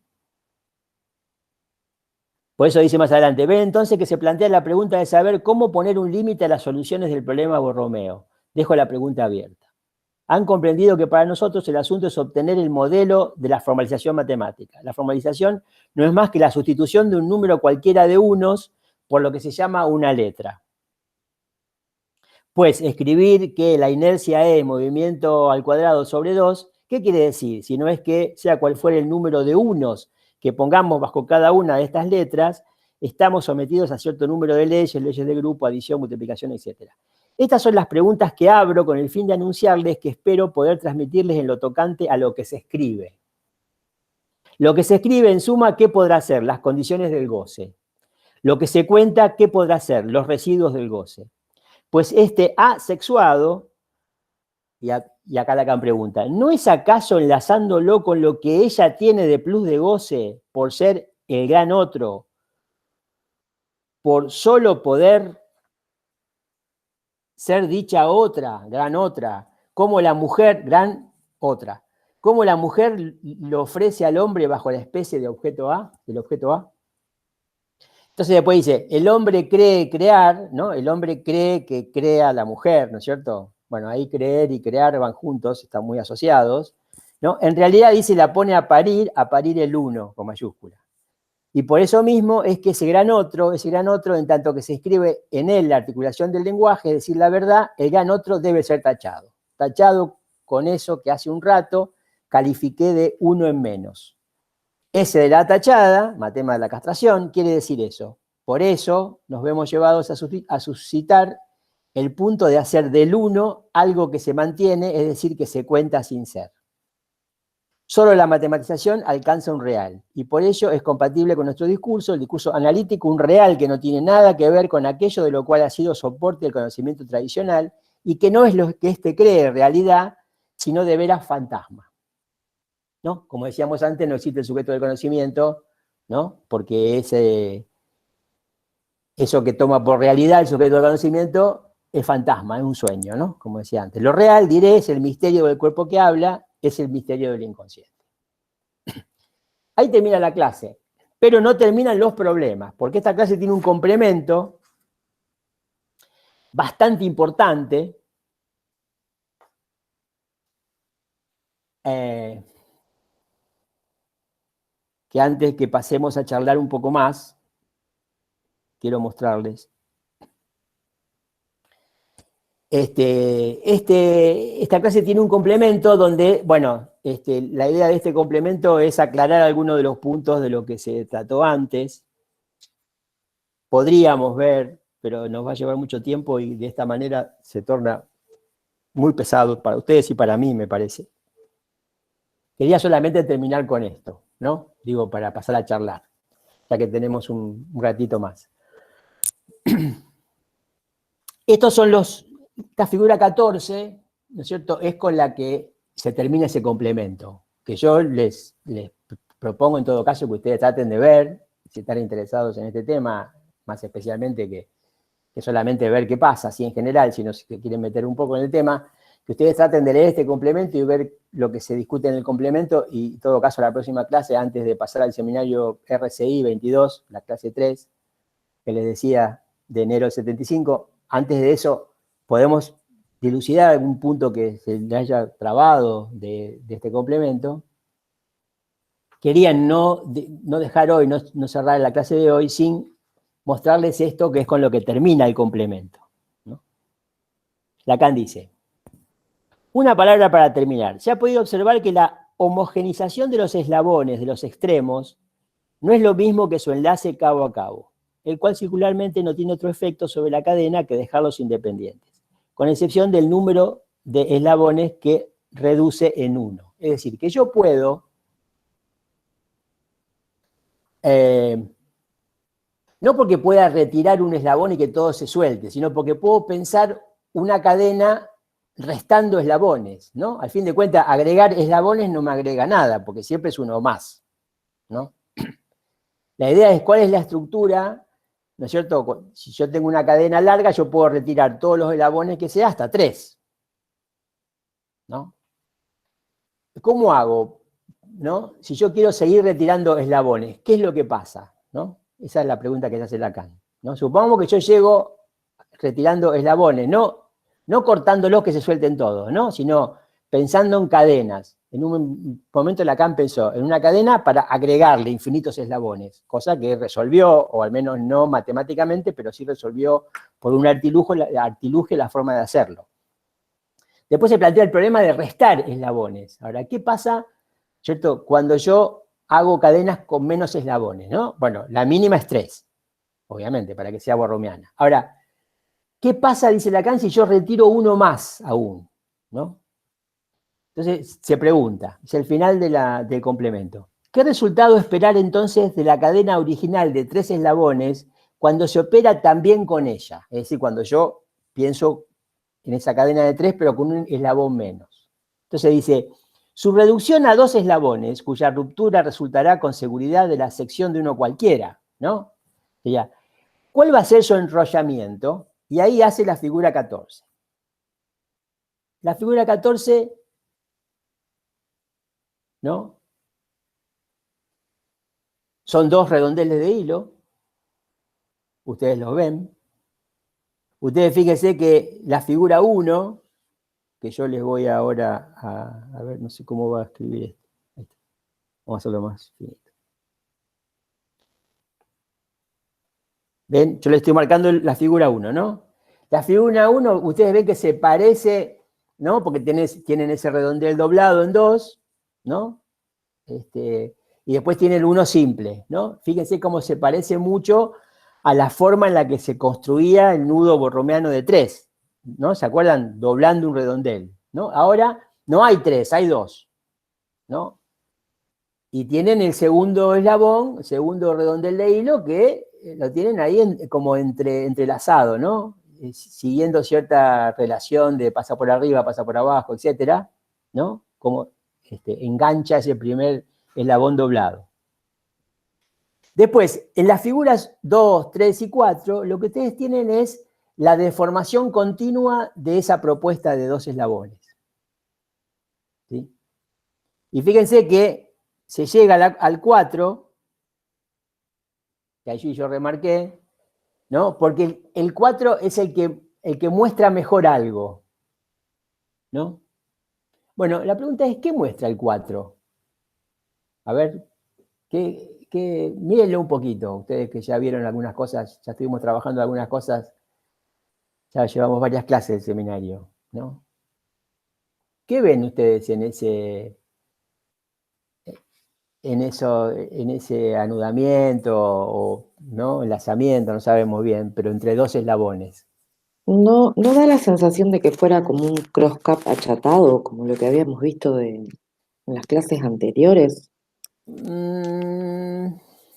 Por eso dice más adelante, ve entonces que se plantea la pregunta de saber cómo poner un límite a las soluciones del problema Borromeo. Dejo la pregunta abierta. Han comprendido que para nosotros el asunto es obtener el modelo de la formalización matemática. La formalización no es más que la sustitución de un número cualquiera de unos por lo que se llama una letra. Pues escribir que la inercia es movimiento al cuadrado sobre 2, ¿qué quiere decir? Si no es que sea cual fuera el número de unos que pongamos bajo cada una de estas letras, estamos sometidos a cierto número de leyes de grupo, adición, multiplicación, etc. Estas son las preguntas que abro con el fin de anunciarles que espero poder transmitirles en lo tocante a lo que se escribe. Lo que se escribe, en suma, ¿qué podrá ser? Las condiciones del goce. Lo que se cuenta, ¿qué podrá ser? Los residuos del goce. Pues este asexuado, y acá Lacan pregunta, ¿no es acaso enlazándolo con lo que ella tiene de plus de goce por ser el gran otro, por solo poder ser dicha otra, gran otra, como la mujer, gran otra, como la mujer lo ofrece al hombre bajo la especie de objeto A, del objeto A? Entonces después dice, el hombre cree crear, ¿no? El hombre cree que crea a la mujer, ¿no es cierto? Bueno, ahí creer y crear van juntos, están muy asociados, ¿no? En realidad dice, la pone a parir el uno, con mayúscula. Y por eso mismo es que ese gran otro, en tanto que se escribe en él la articulación del lenguaje, es decir, la verdad, el gran otro debe ser tachado. Tachado con eso que hace un rato califiqué de uno en menos. Ese de la tachada, matema de la castración, quiere decir eso. Por eso nos vemos llevados a suscitar el punto de hacer del uno algo que se mantiene, es decir, que se cuenta sin ser. Solo la matematización alcanza un real, y por ello es compatible con nuestro discurso, el discurso analítico, un real que no tiene nada que ver con aquello de lo cual ha sido soporte del conocimiento tradicional, y que no es lo que éste cree realidad, sino de veras fantasma, ¿no? Como decíamos antes, no existe el sujeto del conocimiento, ¿no? Porque eso que toma por realidad el sujeto del conocimiento es fantasma, es un sueño, ¿no? Como decía antes. Lo real, diré, es el misterio del cuerpo que habla, es el misterio del inconsciente. Ahí termina la clase, pero no terminan los problemas, porque esta clase tiene un complemento bastante importante, que antes que pasemos a charlar un poco más, quiero mostrarles. Esta clase tiene un complemento donde, bueno, la idea de este complemento es aclarar algunos de los puntos de lo que se trató antes. Podríamos ver, pero nos va a llevar mucho tiempo y de esta manera se torna muy pesado para ustedes y para mí, me parece. Quería solamente terminar con esto, ¿no? Digo, para pasar a charlar, ya que tenemos un ratito más. Estos son esta figura 14, ¿no es cierto?, es con la que se termina ese complemento, que yo les propongo en todo caso que ustedes traten de ver, si están interesados en este tema, más especialmente que solamente ver qué pasa, así en general, si no se quieren meter un poco en el tema, que ustedes traten de leer este complemento y ver lo que se discute en el complemento, y en todo caso la próxima clase, antes de pasar al seminario RCI 22, la clase 3, que les decía de enero del 75, antes de eso podemos dilucidar algún punto que se le haya trabado de este complemento. quería no dejar hoy, no cerrar la clase de hoy sin mostrarles esto que es con lo que termina el complemento, ¿no? Lacan dice, una palabra para terminar. Se ha podido observar que la homogenización de los eslabones, de los extremos, no es lo mismo que su enlace cabo a cabo, el cual circularmente no tiene otro efecto sobre la cadena que dejarlos independientes, con excepción del número de eslabones que reduce en 1. Es decir, que yo puedo, no porque pueda retirar un eslabón y que todo se suelte, sino porque puedo pensar una cadena restando eslabones, ¿no? Al fin de cuentas, agregar eslabones no me agrega nada, porque siempre es uno más, ¿no? La idea es cuál es la estructura, ¿no es cierto? Si yo tengo una cadena larga, yo puedo retirar todos los eslabones que sea hasta 3, ¿no? ¿Cómo hago, no? Si yo quiero seguir retirando eslabones, ¿qué es lo que pasa, no? Esa es la pregunta que se hace Lacan, ¿no? Supongamos que yo llego retirando eslabones, no cortándolos que se suelten todos, ¿no? Sino pensando en cadenas. En un momento Lacan pensó en una cadena para agregarle infinitos eslabones, cosa que resolvió, o al menos no matemáticamente, pero sí resolvió por un artilugio la forma de hacerlo. Después se plantea el problema de restar eslabones. Ahora, ¿qué pasa, cierto, cuando yo hago cadenas con menos eslabones, ¿no? Bueno, la mínima es 3, obviamente, para que sea borromeana. Ahora, ¿qué pasa, dice Lacan, si yo retiro uno más aún, ¿no? Entonces se pregunta, es el final del complemento. ¿Qué resultado esperar entonces de la cadena original de 3 eslabones cuando se opera también con ella? Es decir, cuando yo pienso en esa cadena de 3, pero con un eslabón menos. Entonces dice, su reducción a 2 eslabones, cuya ruptura resultará con seguridad de la sección de uno cualquiera, ¿no? Ya. ¿Cuál va a ser su enrollamiento? Y ahí hace la figura 14. La figura 14, ¿no? Son 2 redondeles de hilo. Ustedes los ven. Ustedes fíjense que la figura 1, que yo les voy ahora a ver, no sé cómo va a escribir esto. Ahí está. Vamos a hacerlo más finito. ¿Ven? Yo le estoy marcando la figura 1, ¿no? La figura 1, ustedes ven que se parece, ¿no? Porque tienen ese redondel doblado en 2, ¿no? Y después tiene el 1 simple, ¿no? Fíjense cómo se parece mucho a la forma en la que se construía el nudo borromeano de 3, ¿no? ¿Se acuerdan? Doblando un redondel, ¿no? Ahora no hay 3, hay 2, ¿no? Y tienen el segundo eslabón, el segundo redondel de hilo, que lo tienen ahí como entrelazado, ¿no? Siguiendo cierta relación de pasa por arriba, pasa por abajo, etcétera, ¿no? Como engancha ese primer eslabón doblado. Después, en las figuras 2, 3 y 4, lo que ustedes tienen es la deformación continua de esa propuesta de 2 eslabones, ¿sí? Y fíjense que se llega al 4, que allí yo remarqué, ¿no? Porque el 4 es el que muestra mejor algo, ¿no? Bueno, la pregunta es, ¿qué muestra el 4? A ver, mírenlo un poquito, ustedes que ya vieron algunas cosas, ya estuvimos trabajando algunas cosas, ya llevamos varias clases del seminario, ¿no? ¿Qué ven ustedes en ese anudamiento o, ¿no? Enlazamiento, no sabemos bien, pero entre 2 eslabones? ¿No da la sensación de que fuera como un cross-cap achatado, como lo que habíamos visto en las clases anteriores?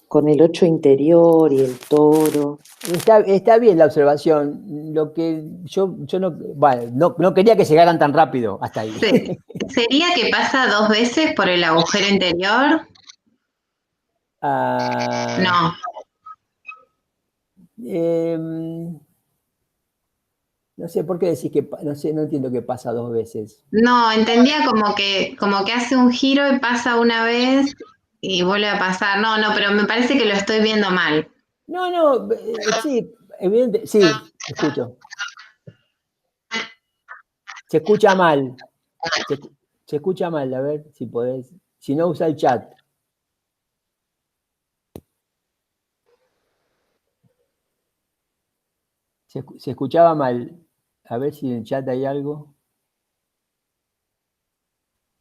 Con el 8 interior y el toro. Está bien la observación. Lo que yo no quería que llegaran tan rápido hasta ahí. Sí. ¿Sería que pasa 2 veces por el agujero interior? No. No sé, ¿por qué decís que no sé, no entiendo que pasa 2 veces? No, entendía como que hace un giro y pasa una vez y vuelve a pasar. No, pero me parece que lo estoy viendo mal. No, sí, evidente, sí, escucho. Se escucha mal. Se escucha mal, a ver si podés. Si no, usa el chat. Se escuchaba mal. A ver si en el chat hay algo.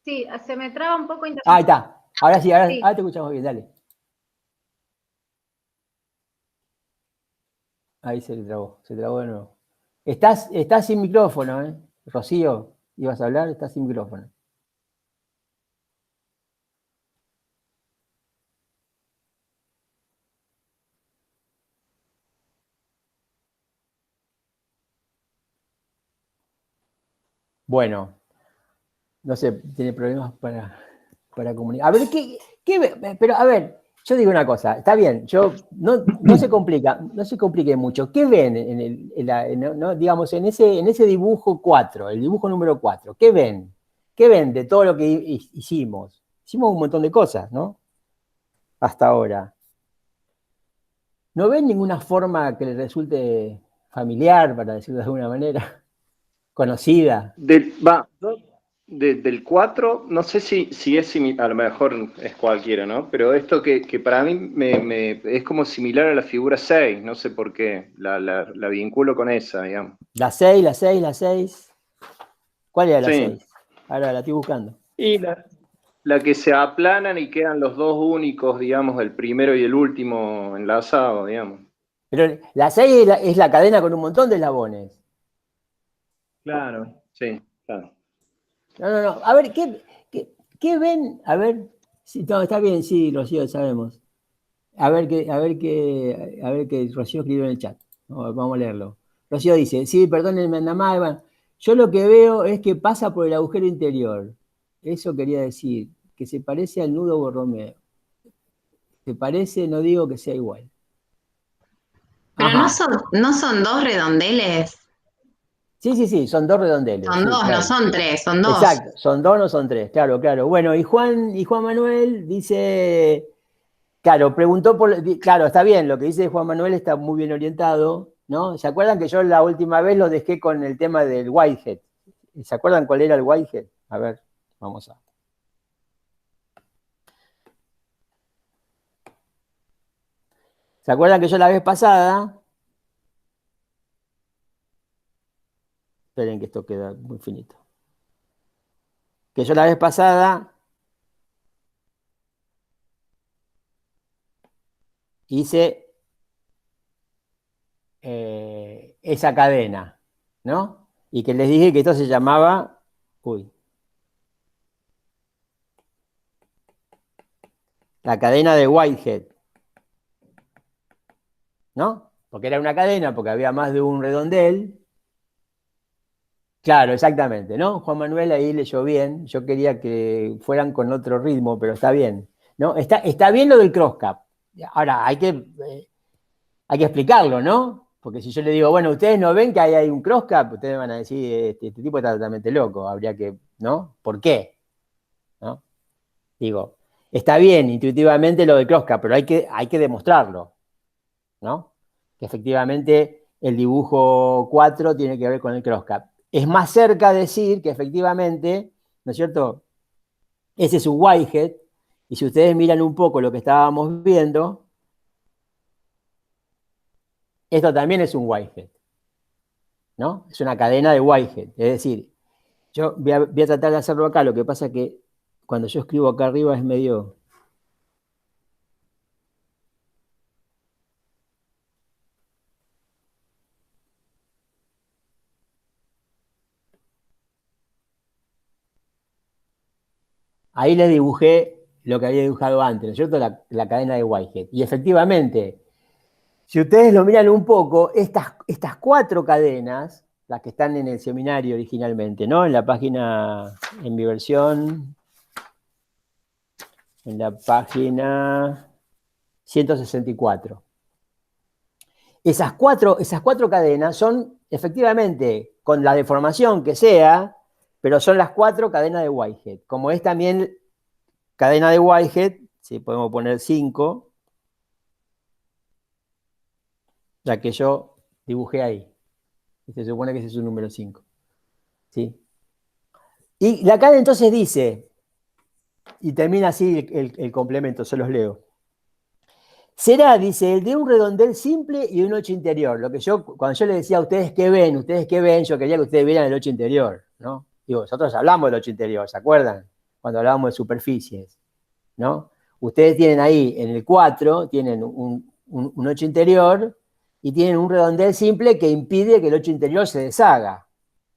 Sí, se me traba un poco Ahí internet. está. Ahora sí, ahora Sí. te escuchamos bien, dale. Ahí se le trabó de nuevo. Estás sin micrófono, ¿eh? Rocío, ibas a hablar, estás sin micrófono. Bueno, no sé, tiene problemas para comunicar. A ver, pero a ver, yo digo una cosa, está bien, no se complique mucho. ¿Qué ven digamos, en ese dibujo 4, el dibujo número 4? ¿Qué ven? ¿Qué ven de todo lo que hicimos? Hicimos un montón de cosas, ¿no? Hasta ahora. ¿No ven ninguna forma que les resulte familiar, para decirlo de alguna manera? Conocida. Del 4, no sé si es similar, a lo mejor es cualquiera, ¿no? Pero esto que para mí es como similar a la figura 6, no sé por qué, la vinculo con esa, digamos. La 6, la 6, la 6. ¿Cuál era la Sí. 6? Ahora la estoy buscando. Y la que se aplanan y quedan los dos únicos, digamos, el primero y el último enlazados, digamos. Pero la 6 es la cadena con un montón de eslabones. Claro, sí, claro. No. A ver, ¿qué ven? A ver, no, está bien, sí, Rocío, sabemos. A ver qué Rocío escribió en el chat. Vamos a leerlo. Rocío dice, sí, perdónenme, nada más. Bueno, yo lo que veo es que pasa por el agujero interior. Eso quería decir, que se parece al nudo Borromeo. Se parece, no digo que sea igual. Pero Ajá. no son dos redondeles. Sí, son dos redondeles. Son Sí, dos, no claro. son tres, son dos. Exacto, son dos, no son tres, claro. Bueno, y Juan Manuel dice, claro, claro, está bien, lo que dice Juan Manuel está muy bien orientado, ¿no? ¿Se acuerdan que yo la última vez lo dejé con el tema del Whitehead? ¿Se acuerdan cuál era el Whitehead? A ver, vamos a... ¿Se acuerdan que yo la vez pasada... Esperen que esto queda muy finito. Que yo la vez pasada hice esa cadena, ¿no? Y que les dije que esto se llamaba... la cadena de Whitehead, ¿no? Porque era una cadena, porque había más de un redondel. Claro, exactamente, ¿no? Juan Manuel ahí leyó bien. Yo quería que fueran con otro ritmo, pero está bien, ¿no? Está bien lo del crosscap. Ahora, hay que explicarlo, ¿no? Porque si yo le digo, bueno, ustedes no ven que ahí hay un crosscap, ustedes van a decir, este tipo está totalmente loco, habría que, ¿no? ¿Por qué? ¿No? Digo, está bien intuitivamente lo del crosscap, pero hay que demostrarlo, ¿no? Que efectivamente el dibujo 4 tiene que ver con el crosscap. Es más cerca decir que efectivamente, ¿no es cierto? Ese es un Whitehead, y si ustedes miran un poco lo que estábamos viendo, esto también es un Whitehead, ¿no? Es una cadena de Whitehead. Es decir, yo voy a tratar de hacerlo acá, lo que pasa es que cuando yo escribo acá arriba es medio... Ahí les dibujé lo que había dibujado antes, ¿no es cierto? La cadena de Whitehead. Y efectivamente, si ustedes lo miran un poco, estas cuatro cadenas, las que están en el seminario originalmente, ¿no? En la página, en mi versión, en la página 164. Esas cuatro cadenas son, efectivamente, con la deformación que sea, pero son las cuatro cadenas de Whitehead. Como es también cadena de Whitehead, si podemos poner 5, la que yo dibujé ahí. Se supone que ese es un número 5. ¿Sí? Y la cadena entonces dice, y termina así el complemento, se los leo. Será, dice, el de un redondel simple y un 8 interior. Lo que cuando yo le decía a ustedes qué ven, yo quería que ustedes vieran el 8 interior, ¿no? Digo, nosotros hablamos del 8 interior, ¿se acuerdan? Cuando hablábamos de superficies, ¿no? Ustedes tienen ahí, en el 4, tienen un 8 interior y tienen un redondel simple que impide que el 8 interior se deshaga.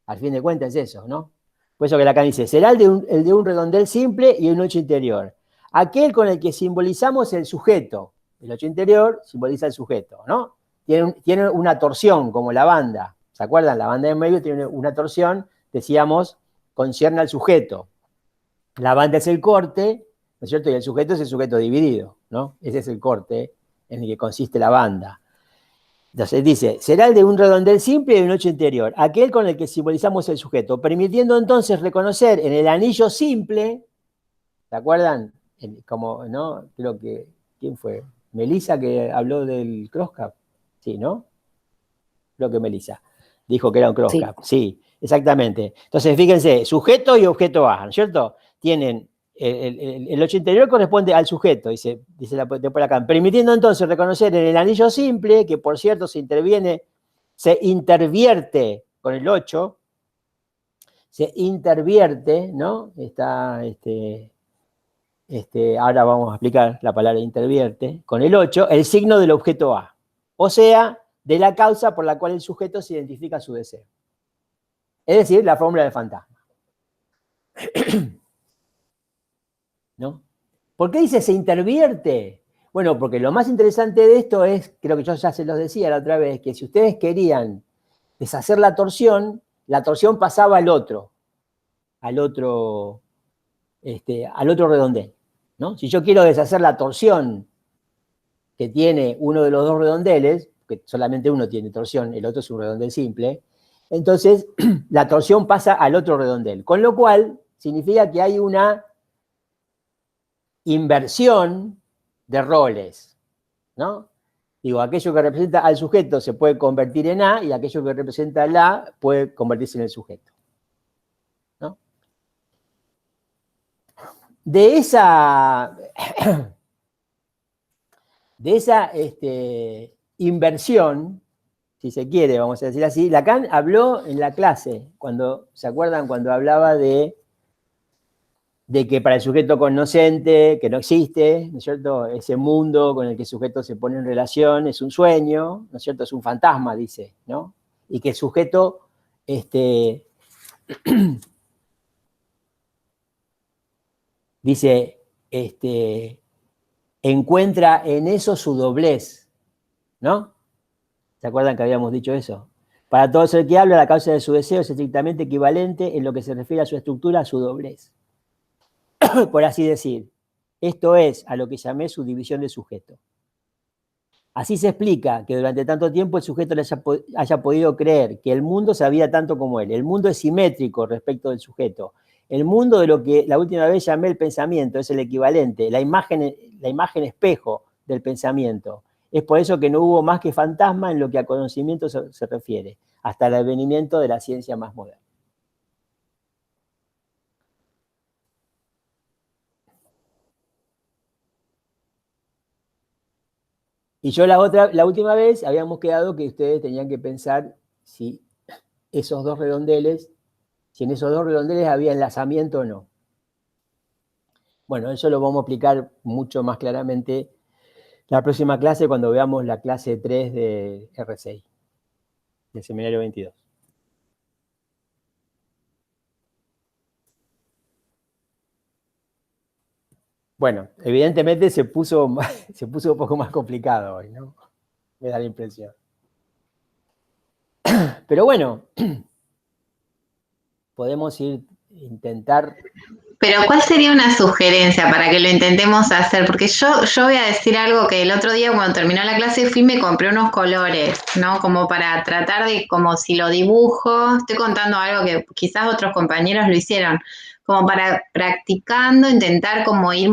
Al fin de cuentas es eso, ¿no? Por eso que Lacan dice, será el de un redondel simple y un 8 interior. Aquel con el que simbolizamos el sujeto. El 8 interior simboliza el sujeto, ¿no? Tiene una torsión, como la banda. ¿Se acuerdan? La banda de medio tiene una torsión, decíamos, concierne al sujeto. La banda es el corte, ¿no es cierto? Y el sujeto es el sujeto dividido, ¿no? Ese es el corte en el que consiste la banda. Entonces dice, será el de un redondel simple y de un 8 interior, aquel con el que simbolizamos el sujeto, permitiendo entonces reconocer en el anillo simple, ¿se acuerdan? Como, ¿no? Creo que, ¿quién fue? Melissa, que habló del crosscap, sí, ¿no? Creo que Melissa dijo que era un crosscap, sí, exactamente. Entonces, fíjense, sujeto y objeto A, ¿no es cierto? Tienen, el 8 interior corresponde al sujeto, dice de por acá, permitiendo entonces reconocer en el anillo simple, que por cierto se intervierte con el 8, se intervierte, ¿no? Está, ahora vamos a explicar la palabra intervierte, con el 8, el signo del objeto A, o sea, de la causa por la cual el sujeto se identifica su deseo. Es decir, la fórmula del fantasma. ¿No? ¿Por qué dice se intervierte? Bueno, porque lo más interesante de esto es, creo que yo ya se los decía la otra vez, que si ustedes querían deshacer la torsión pasaba al otro redondel, ¿no? Si yo quiero deshacer la torsión que tiene uno de los dos redondeles, que solamente uno tiene torsión, el otro es un redondel simple, entonces la torsión pasa al otro redondel, con lo cual significa que hay una inversión de roles, ¿no? Digo, aquello que representa al sujeto se puede convertir en A y aquello que representa al A puede convertirse en el sujeto, ¿no? De esa inversión, si se quiere, vamos a decir así, Lacan habló en la clase, ¿se acuerdan? Cuando hablaba de que para el sujeto cognoscente, que no existe, ¿no es cierto? Ese mundo con el que el sujeto se pone en relación es un sueño, ¿no es cierto? Es un fantasma, dice, ¿no? Y que el sujeto, dice, encuentra en eso su doblez, ¿no? ¿Se acuerdan que habíamos dicho eso? Para todo ser que habla, la causa de su deseo es estrictamente equivalente en lo que se refiere a su estructura, a su doblez. Por así decir, esto es a lo que llamé su división de sujeto. Así se explica que durante tanto tiempo el sujeto haya podido creer que el mundo sabía tanto como él. El mundo es simétrico respecto del sujeto. El mundo de lo que la última vez llamé el pensamiento es el equivalente, la imagen espejo del pensamiento. Es por eso que no hubo más que fantasma en lo que a conocimiento se refiere, hasta el advenimiento de la ciencia más moderna. Y yo la última vez habíamos quedado que ustedes tenían que pensar si en esos dos redondeles había enlazamiento o no. Bueno, eso lo vamos a explicar mucho más claramente la próxima clase cuando veamos la clase 3 de R6, del seminario 22. Bueno, evidentemente se puso un poco más complicado hoy, ¿no? Me da la impresión. Pero bueno, podemos intentar... Pero ¿cuál sería una sugerencia para que lo intentemos hacer? Porque yo voy a decir algo que el otro día cuando terminó la clase fui y me compré unos colores, ¿no? Como para tratar de, como si lo dibujo, estoy contando algo que quizás otros compañeros lo hicieron, como para practicando, intentar como ir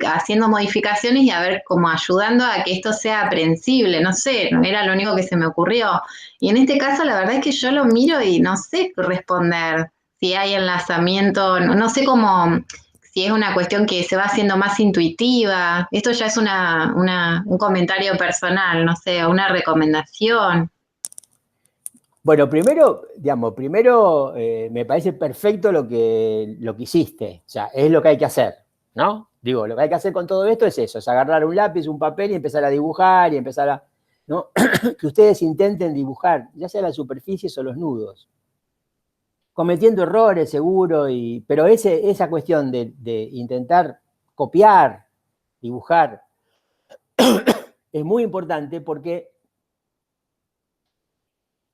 haciendo modificaciones y a ver como ayudando a que esto sea aprensible, no sé, era lo único que se me ocurrió. Y en este caso la verdad es que yo lo miro y no sé responder si hay enlazamiento, no sé cómo, si es una cuestión que se va haciendo más intuitiva. Esto ya es un comentario personal, no sé, una recomendación. Bueno, primero me parece perfecto lo que hiciste, o sea, es lo que hay que hacer, ¿no? Digo, lo que hay que hacer con todo esto es eso, es agarrar un lápiz, un papel y empezar a dibujar y empezar a, ¿no? Que ustedes intenten dibujar, ya sea las superficies o los nudos, cometiendo errores seguro, pero esa cuestión de intentar copiar, dibujar, es muy importante porque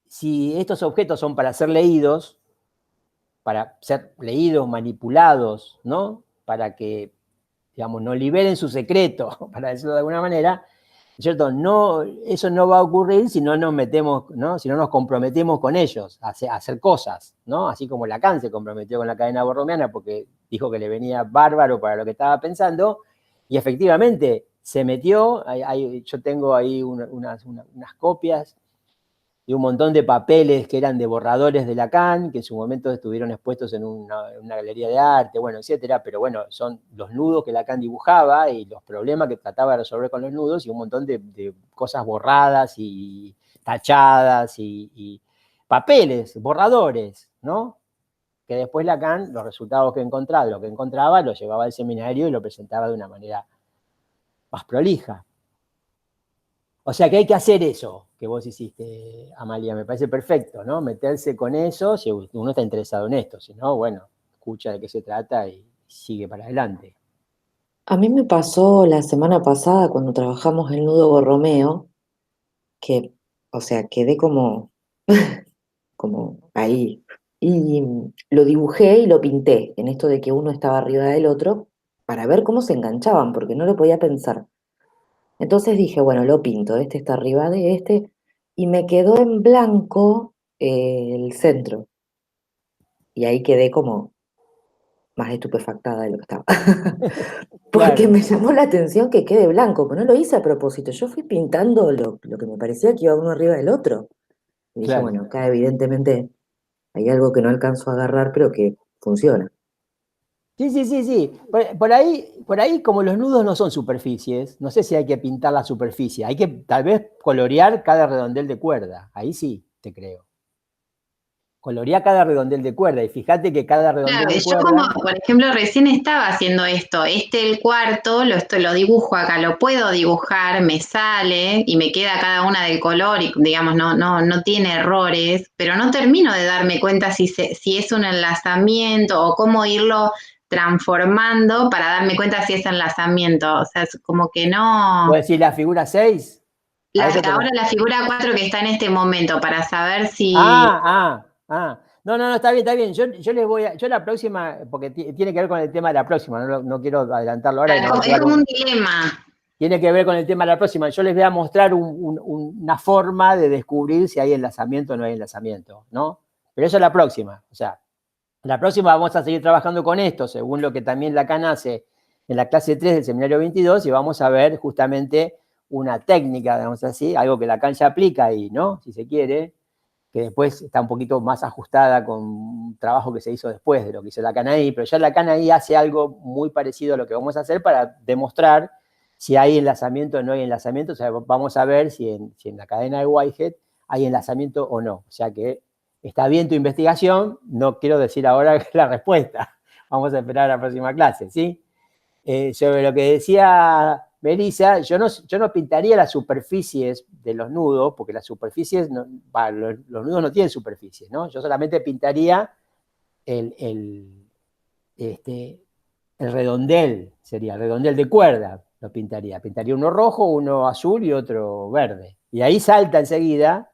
si estos objetos son para ser leídos, manipulados, ¿no? Para que, digamos, nos liberen su secreto, para decirlo de alguna manera, ¿cierto? No, eso no va a ocurrir si no nos metemos, ¿no? Si no nos comprometemos con ellos a hacer cosas, ¿no? Así como Lacan se comprometió con la cadena borromeana porque dijo que le venía bárbaro para lo que estaba pensando, y efectivamente se metió, yo tengo ahí unas copias de un montón de papeles que eran de borradores de Lacan, que en su momento estuvieron expuestos en una galería de arte, bueno, etcétera, pero bueno, son los nudos que Lacan dibujaba y los problemas que trataba de resolver con los nudos y un montón de cosas borradas y tachadas y papeles, borradores, ¿no? Que después Lacan, los resultados que encontraba, lo que encontraba, lo llevaba al seminario y lo presentaba de una manera más prolija. O sea que hay que hacer eso que vos hiciste, Amalia, me parece perfecto, ¿no? Meterse con eso si uno está interesado en esto, si no, bueno, escucha de qué se trata y sigue para adelante. A mí me pasó la semana pasada cuando trabajamos el nudo Borromeo, que, o sea, quedé como, como ahí. Y lo dibujé y lo pinté, en esto de que uno estaba arriba del otro, para ver cómo se enganchaban, porque no lo podía pensar. Entonces dije, bueno, lo pinto, este está arriba de este, y me quedó en blanco el centro. Y ahí quedé como más estupefactada de lo que estaba. Porque Claro, me llamó la atención que quede blanco, pero no lo hice a propósito. Yo fui pintando lo que me parecía que iba uno arriba del otro. Y dije, claro. bueno, acá evidentemente hay algo que no alcanzo a agarrar, pero que funciona. Sí, sí, sí, sí. Por ahí, como los nudos no son superficies, no sé si hay que pintar la superficie. Hay que tal vez colorear cada redondel de cuerda. Ahí sí, te creo. Colorear cada redondel de cuerda. Y fíjate que cada redondel Claro, de yo como, cuerda. por ejemplo, recién estaba haciendo esto, el cuarto, lo dibujo acá, lo puedo dibujar, me sale y me queda cada una del color y digamos, no tiene errores, pero no termino de darme cuenta si es un enlazamiento o cómo irlo transformando para darme cuenta si es enlazamiento, o sea, es como que no. ¿Puedo decir la figura 6? ¿A eso te Ahora la figura 4 que está en este momento, para saber si. No, está bien, está bien. Yo la próxima, porque tiene que ver con el tema de la próxima, no quiero adelantarlo ahora. Es como un dilema. Tiene que ver con el tema de la próxima. Yo les voy a mostrar una forma de descubrir si hay enlazamiento o no hay enlazamiento, ¿no? Pero eso es la próxima. O sea, la próxima vamos a seguir trabajando con esto, según lo que también Lacan hace en la clase 3 del seminario 22, y vamos a ver justamente una técnica, digamos así, algo que Lacan ya aplica y, ¿no? Si se quiere, que después está un poquito más ajustada con un trabajo que se hizo después de lo que hizo Lacan ahí, pero ya Lacan ahí hace algo muy parecido a lo que vamos a hacer para demostrar si hay enlazamiento o no hay enlazamiento. O sea, vamos a ver si en la cadena de Whitehead hay enlazamiento o no. O sea que está bien tu investigación, no quiero decir ahora la respuesta. Vamos a esperar a la próxima clase, ¿sí? Sobre lo que decía Melissa, yo no pintaría las superficies de los nudos, porque las superficies, los nudos no tienen superficies, ¿no? Yo solamente pintaría el redondel, sería el redondel de cuerda, lo pintaría. Pintaría uno rojo, uno azul y otro verde. Y ahí salta enseguida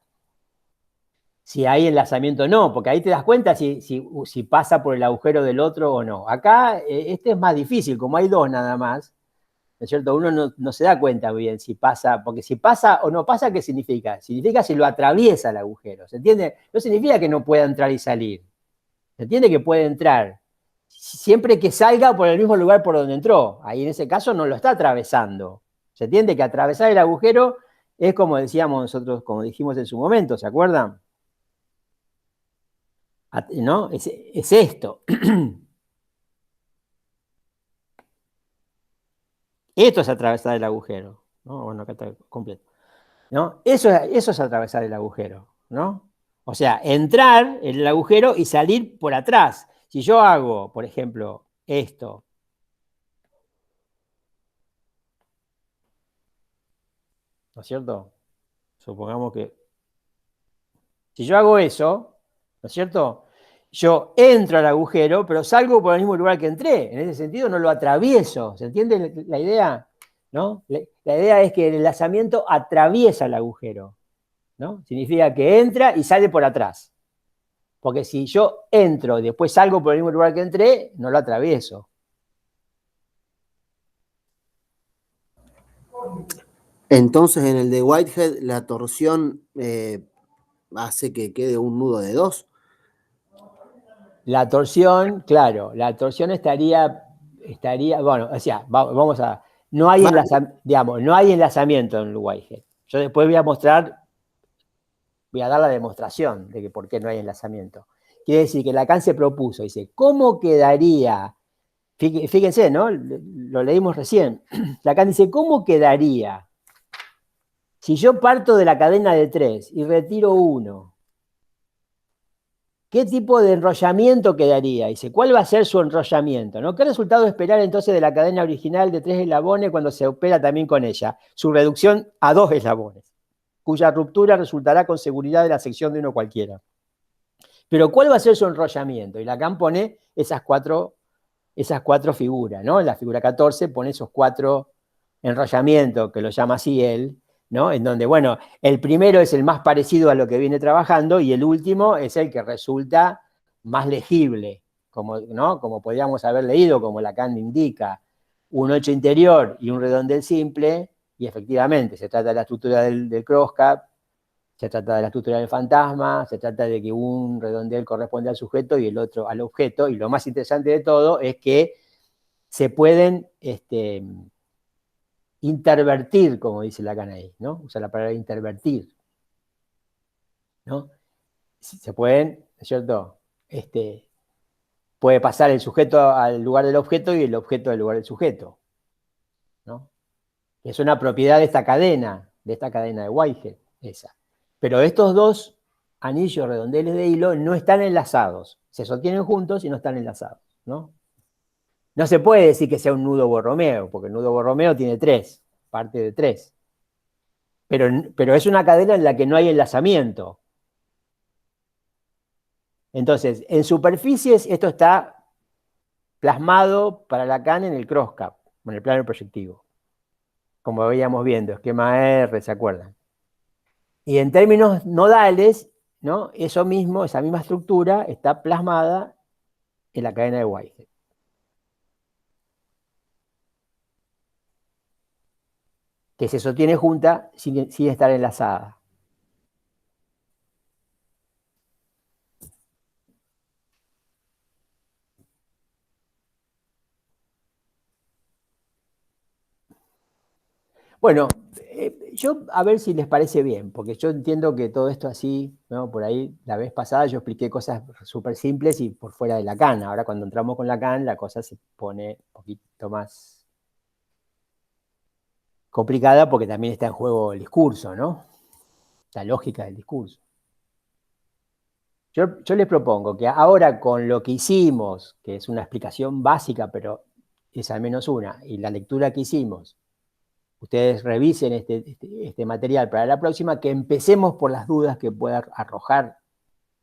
si hay enlazamiento o no, porque ahí te das cuenta si pasa por el agujero del otro o no. Acá este es más difícil, como hay dos nada más, ¿no es cierto? Uno no se da cuenta bien si pasa, porque si pasa o no pasa, ¿qué significa? Significa si lo atraviesa el agujero, ¿se entiende? No significa que no pueda entrar y salir, ¿se entiende? Que puede entrar, siempre que salga por el mismo lugar por donde entró. Ahí en ese caso no lo está atravesando. ¿Se entiende? Que atravesar el agujero es como decíamos nosotros, como dijimos en su momento, ¿se acuerdan? ¿No? Es esto. Esto es atravesar el agujero, ¿no? Bueno, acá está completo, ¿no? Eso es atravesar el agujero, ¿no? O sea, entrar en el agujero y salir por atrás. Si yo hago, por ejemplo, esto, ¿no es cierto? Supongamos que si yo hago eso, ¿no es cierto? Yo entro al agujero, pero salgo por el mismo lugar que entré. En ese sentido no lo atravieso. ¿Se entiende la idea? ¿No? La idea es que el enlazamiento atraviesa el agujero, ¿no? Significa que entra y sale por atrás. Porque si yo entro y después salgo por el mismo lugar que entré, no lo atravieso. Entonces, en el de Whitehead, la torsión hace que quede un nudo de 2. La torsión, claro, la torsión estaría, bueno, o sea, vamos a, no hay digamos, no hay enlazamiento en el Whitehead. Yo después voy a dar la demostración de que por qué no hay enlazamiento. Quiere decir que Lacan se propuso, dice, ¿cómo quedaría? Fíjense, ¿no? Lo leímos recién. Lacan dice, ¿cómo quedaría si yo parto de la cadena de 3 y retiro 1? ¿Qué tipo de enrollamiento quedaría? Dice, ¿cuál va a ser su enrollamiento? ¿No? ¿Qué resultado esperar entonces de la cadena original de 3 eslabones cuando se opera también con ella? Su reducción a 2 eslabones, cuya ruptura resultará con seguridad de la sección de uno cualquiera. Pero ¿cuál va a ser su enrollamiento? Y Lacan pone esas cuatro figuras, ¿no? En la figura 14 pone esos 4 enrollamientos, que lo llama así él, ¿no? En donde, bueno, el primero es el más parecido a lo que viene trabajando y el último es el que resulta más legible, como, ¿no? Como podríamos haber leído, como Lacan indica, un 8 interior y un redondel simple, y efectivamente se trata de la estructura del crosscut, se trata de la estructura del fantasma, se trata de que un redondel corresponde al sujeto y el otro al objeto, y lo más interesante de todo es que se pueden intervertir, como dice Lacan ahí, ¿no? Usa la palabra intervertir, ¿no? Se pueden, ¿no es cierto? Puede pasar el sujeto al lugar del objeto y el objeto al lugar del sujeto, ¿no? Es una propiedad de esta cadena de Whitehead, esa. Pero estos dos anillos redondeles de hilo no están enlazados, se sostienen juntos y no están enlazados, ¿no? No se puede decir que sea un nudo Borromeo, porque el nudo Borromeo tiene 3, parte de 3. Pero es una cadena en la que no hay enlazamiento. Entonces, en superficies esto está plasmado para Lacan en el crosscut, en el plano proyectivo. Como veíamos viendo, esquema R, ¿se acuerdan? Y en términos nodales, ¿no? Eso mismo, esa misma estructura está plasmada en la cadena de Whitehead, que se sostiene junta sin estar enlazada. Bueno, yo a ver si les parece bien, porque yo entiendo que todo esto así, ¿no? Por ahí la vez pasada yo expliqué cosas súper simples y por fuera de Lacan. Ahora cuando entramos con Lacan la cosa se pone un poquito más complicada porque también está en juego el discurso, ¿no? La lógica del discurso. Yo les propongo que ahora con lo que hicimos, que es una explicación básica, pero es al menos una, y la lectura que hicimos, ustedes revisen este material para la próxima, que empecemos por las dudas que pueda arrojar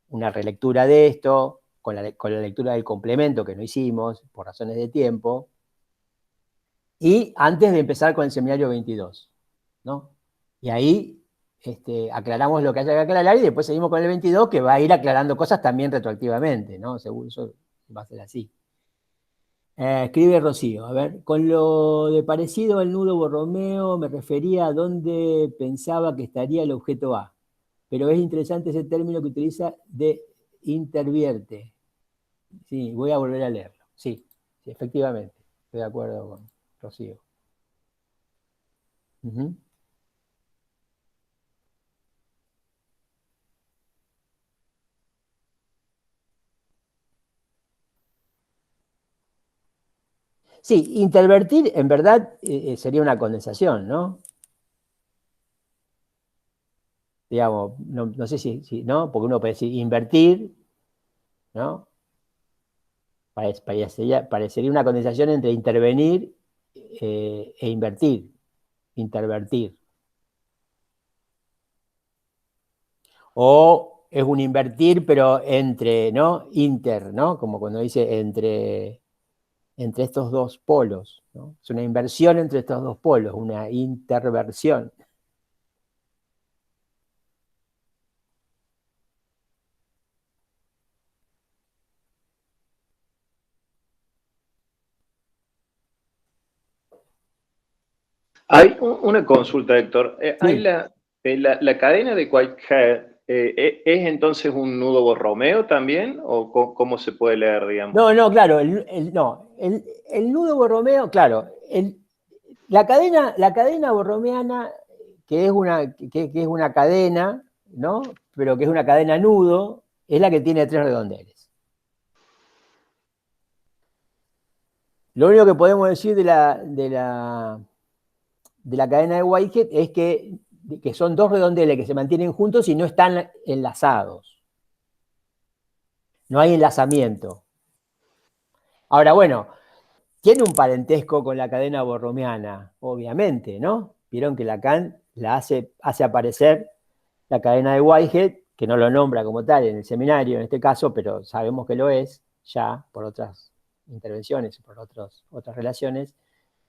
una relectura de esto, con la lectura del complemento que no hicimos, por razones de tiempo, y antes de empezar con el seminario 22, ¿no? Y ahí aclaramos lo que haya que aclarar y después seguimos con el 22, que va a ir aclarando cosas también retroactivamente, ¿no? Seguro eso va a ser así. Escribe Rocío, a ver, con lo de parecido al nudo Borromeo me refería a dónde pensaba que estaría el objeto A, pero es interesante ese término que utiliza de intervierte. Sí, voy a volver a leerlo. Sí, sí, efectivamente, estoy de acuerdo con Rocío. Uh-huh. Sí, intervertir en verdad sería una condensación, ¿no? Digamos, no sé si, ¿no? Porque uno puede decir invertir, ¿no? Parecería una condensación entre intervenir e invertir, intervertir. O es un invertir, pero entre, ¿no? Inter, ¿no? Como cuando dice entre estos dos polos, ¿no? Es una inversión entre estos dos polos, una interversión. Hay una consulta, Héctor. Hay Sí. la cadena de Whitehead, ¿es entonces un nudo borromeo también? ¿O cómo se puede leer, digamos? No, claro, no, el nudo borromeo, claro, la cadena borromeana, que es una cadena, ¿no? Pero que es una cadena nudo, es la que tiene 3 redondeles. Lo único que podemos decir de la cadena de Whitehead es que son 2 redondeles que se mantienen juntos y no están enlazados. No hay enlazamiento. Ahora, bueno, tiene un parentesco con la cadena borromeana, obviamente, ¿no? Vieron que Lacan la hace aparecer la cadena de Whitehead, que no lo nombra como tal en el seminario en este caso, pero sabemos que lo es ya por otras intervenciones, por otras relaciones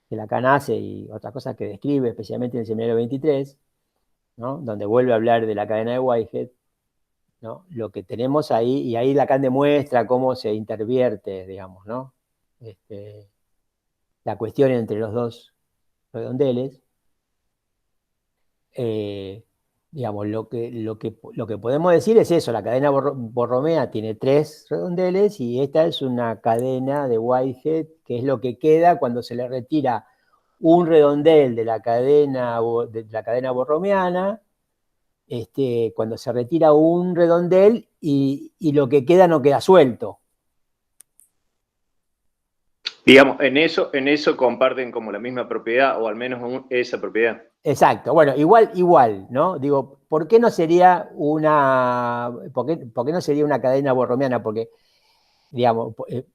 que Lacan hace y otras cosas que describe, especialmente en el seminario 23, ¿no? Donde vuelve a hablar de la cadena de Whitehead, ¿no? Lo que tenemos ahí, y ahí Lacan demuestra cómo se intervierte, digamos, ¿no? La cuestión entre los dos redondeles. Digamos, lo que podemos decir es eso, la cadena borromea tiene 3 redondeles y esta es una cadena de Whitehead, que es lo que queda cuando se le retira un redondel de la cadena borromeana, cuando se retira un redondel y lo que queda no queda suelto. Digamos, en eso comparten como la misma propiedad, o al menos esa propiedad. Exacto, bueno, igual, ¿no? Digo, ¿por qué no sería una cadena borromeana? Porque, digamos,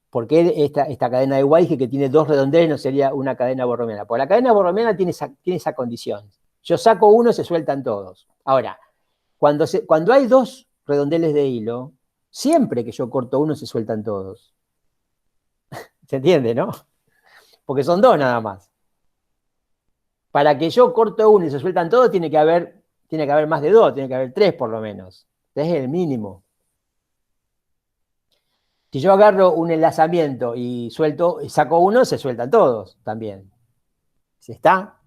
¿por qué esta cadena de Whitehead que tiene 2 redondeles no sería una cadena borromeana? Porque la cadena borromeana tiene esa condición. Yo saco uno, se sueltan todos. Ahora, cuando hay 2 redondeles de hilo, siempre que yo corto uno, se sueltan todos. ¿Se entiende, no? Porque son 2 nada más. Para que yo corto uno y se sueltan todos, tiene que haber más de 2, tiene que haber 3 por lo menos. 3 es el mínimo. Si yo agarro un enlazamiento y saco uno, se sueltan todos también. ¿Se está?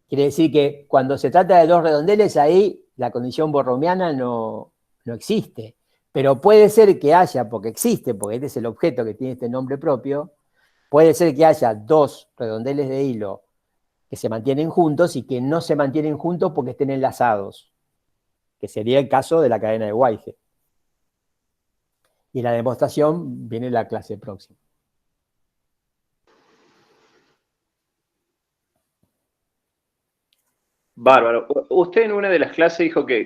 Quiere decir que cuando se trata de 2 redondeles, ahí la condición borromeana no existe. Pero puede ser que haya, porque existe, porque este es el objeto que tiene este nombre propio, puede ser que haya 2 redondeles de hilo que se mantienen juntos y que no se mantienen juntos porque estén enlazados, que sería el caso de la cadena de Whitehead. Y la demostración viene en la clase próxima. Bárbaro. Usted en una de las clases dijo que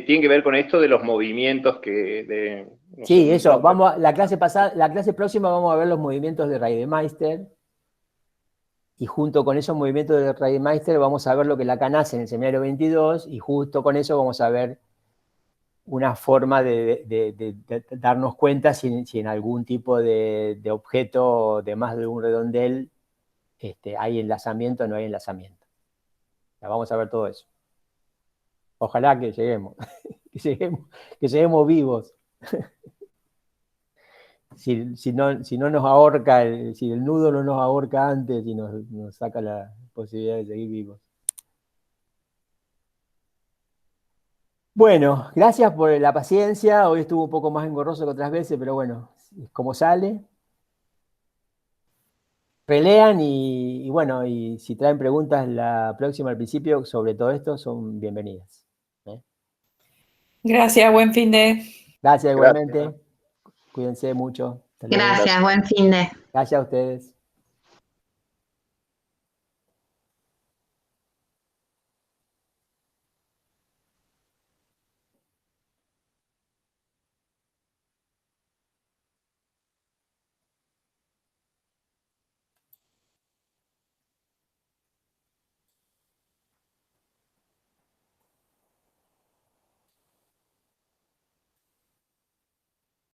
tiene que ver con esto de los movimientos no Sí, sé, eso. La clase próxima vamos a ver los movimientos de Reidemeister. Y junto con esos movimientos de Reidemeister vamos a ver lo que Lacan hace en el seminario 22 y justo con eso vamos a ver una forma de darnos cuenta si en algún tipo de objeto de más de un redondel hay enlazamiento o no hay enlazamiento. Ya vamos a ver todo eso. Ojalá que lleguemos, que lleguemos vivos. Si no nos ahorca, si el nudo no nos ahorca antes y nos saca la posibilidad de seguir vivos. Bueno, gracias por la paciencia. Hoy estuvo un poco más engorroso que otras veces, pero bueno, es como sale. Relean y bueno, y si traen preguntas la próxima al principio sobre todo esto, son bienvenidas. Gracias, buen fin de. Gracias igualmente. Cuídense mucho. Hasta luego. Gracias, buen fin de. Gracias a ustedes.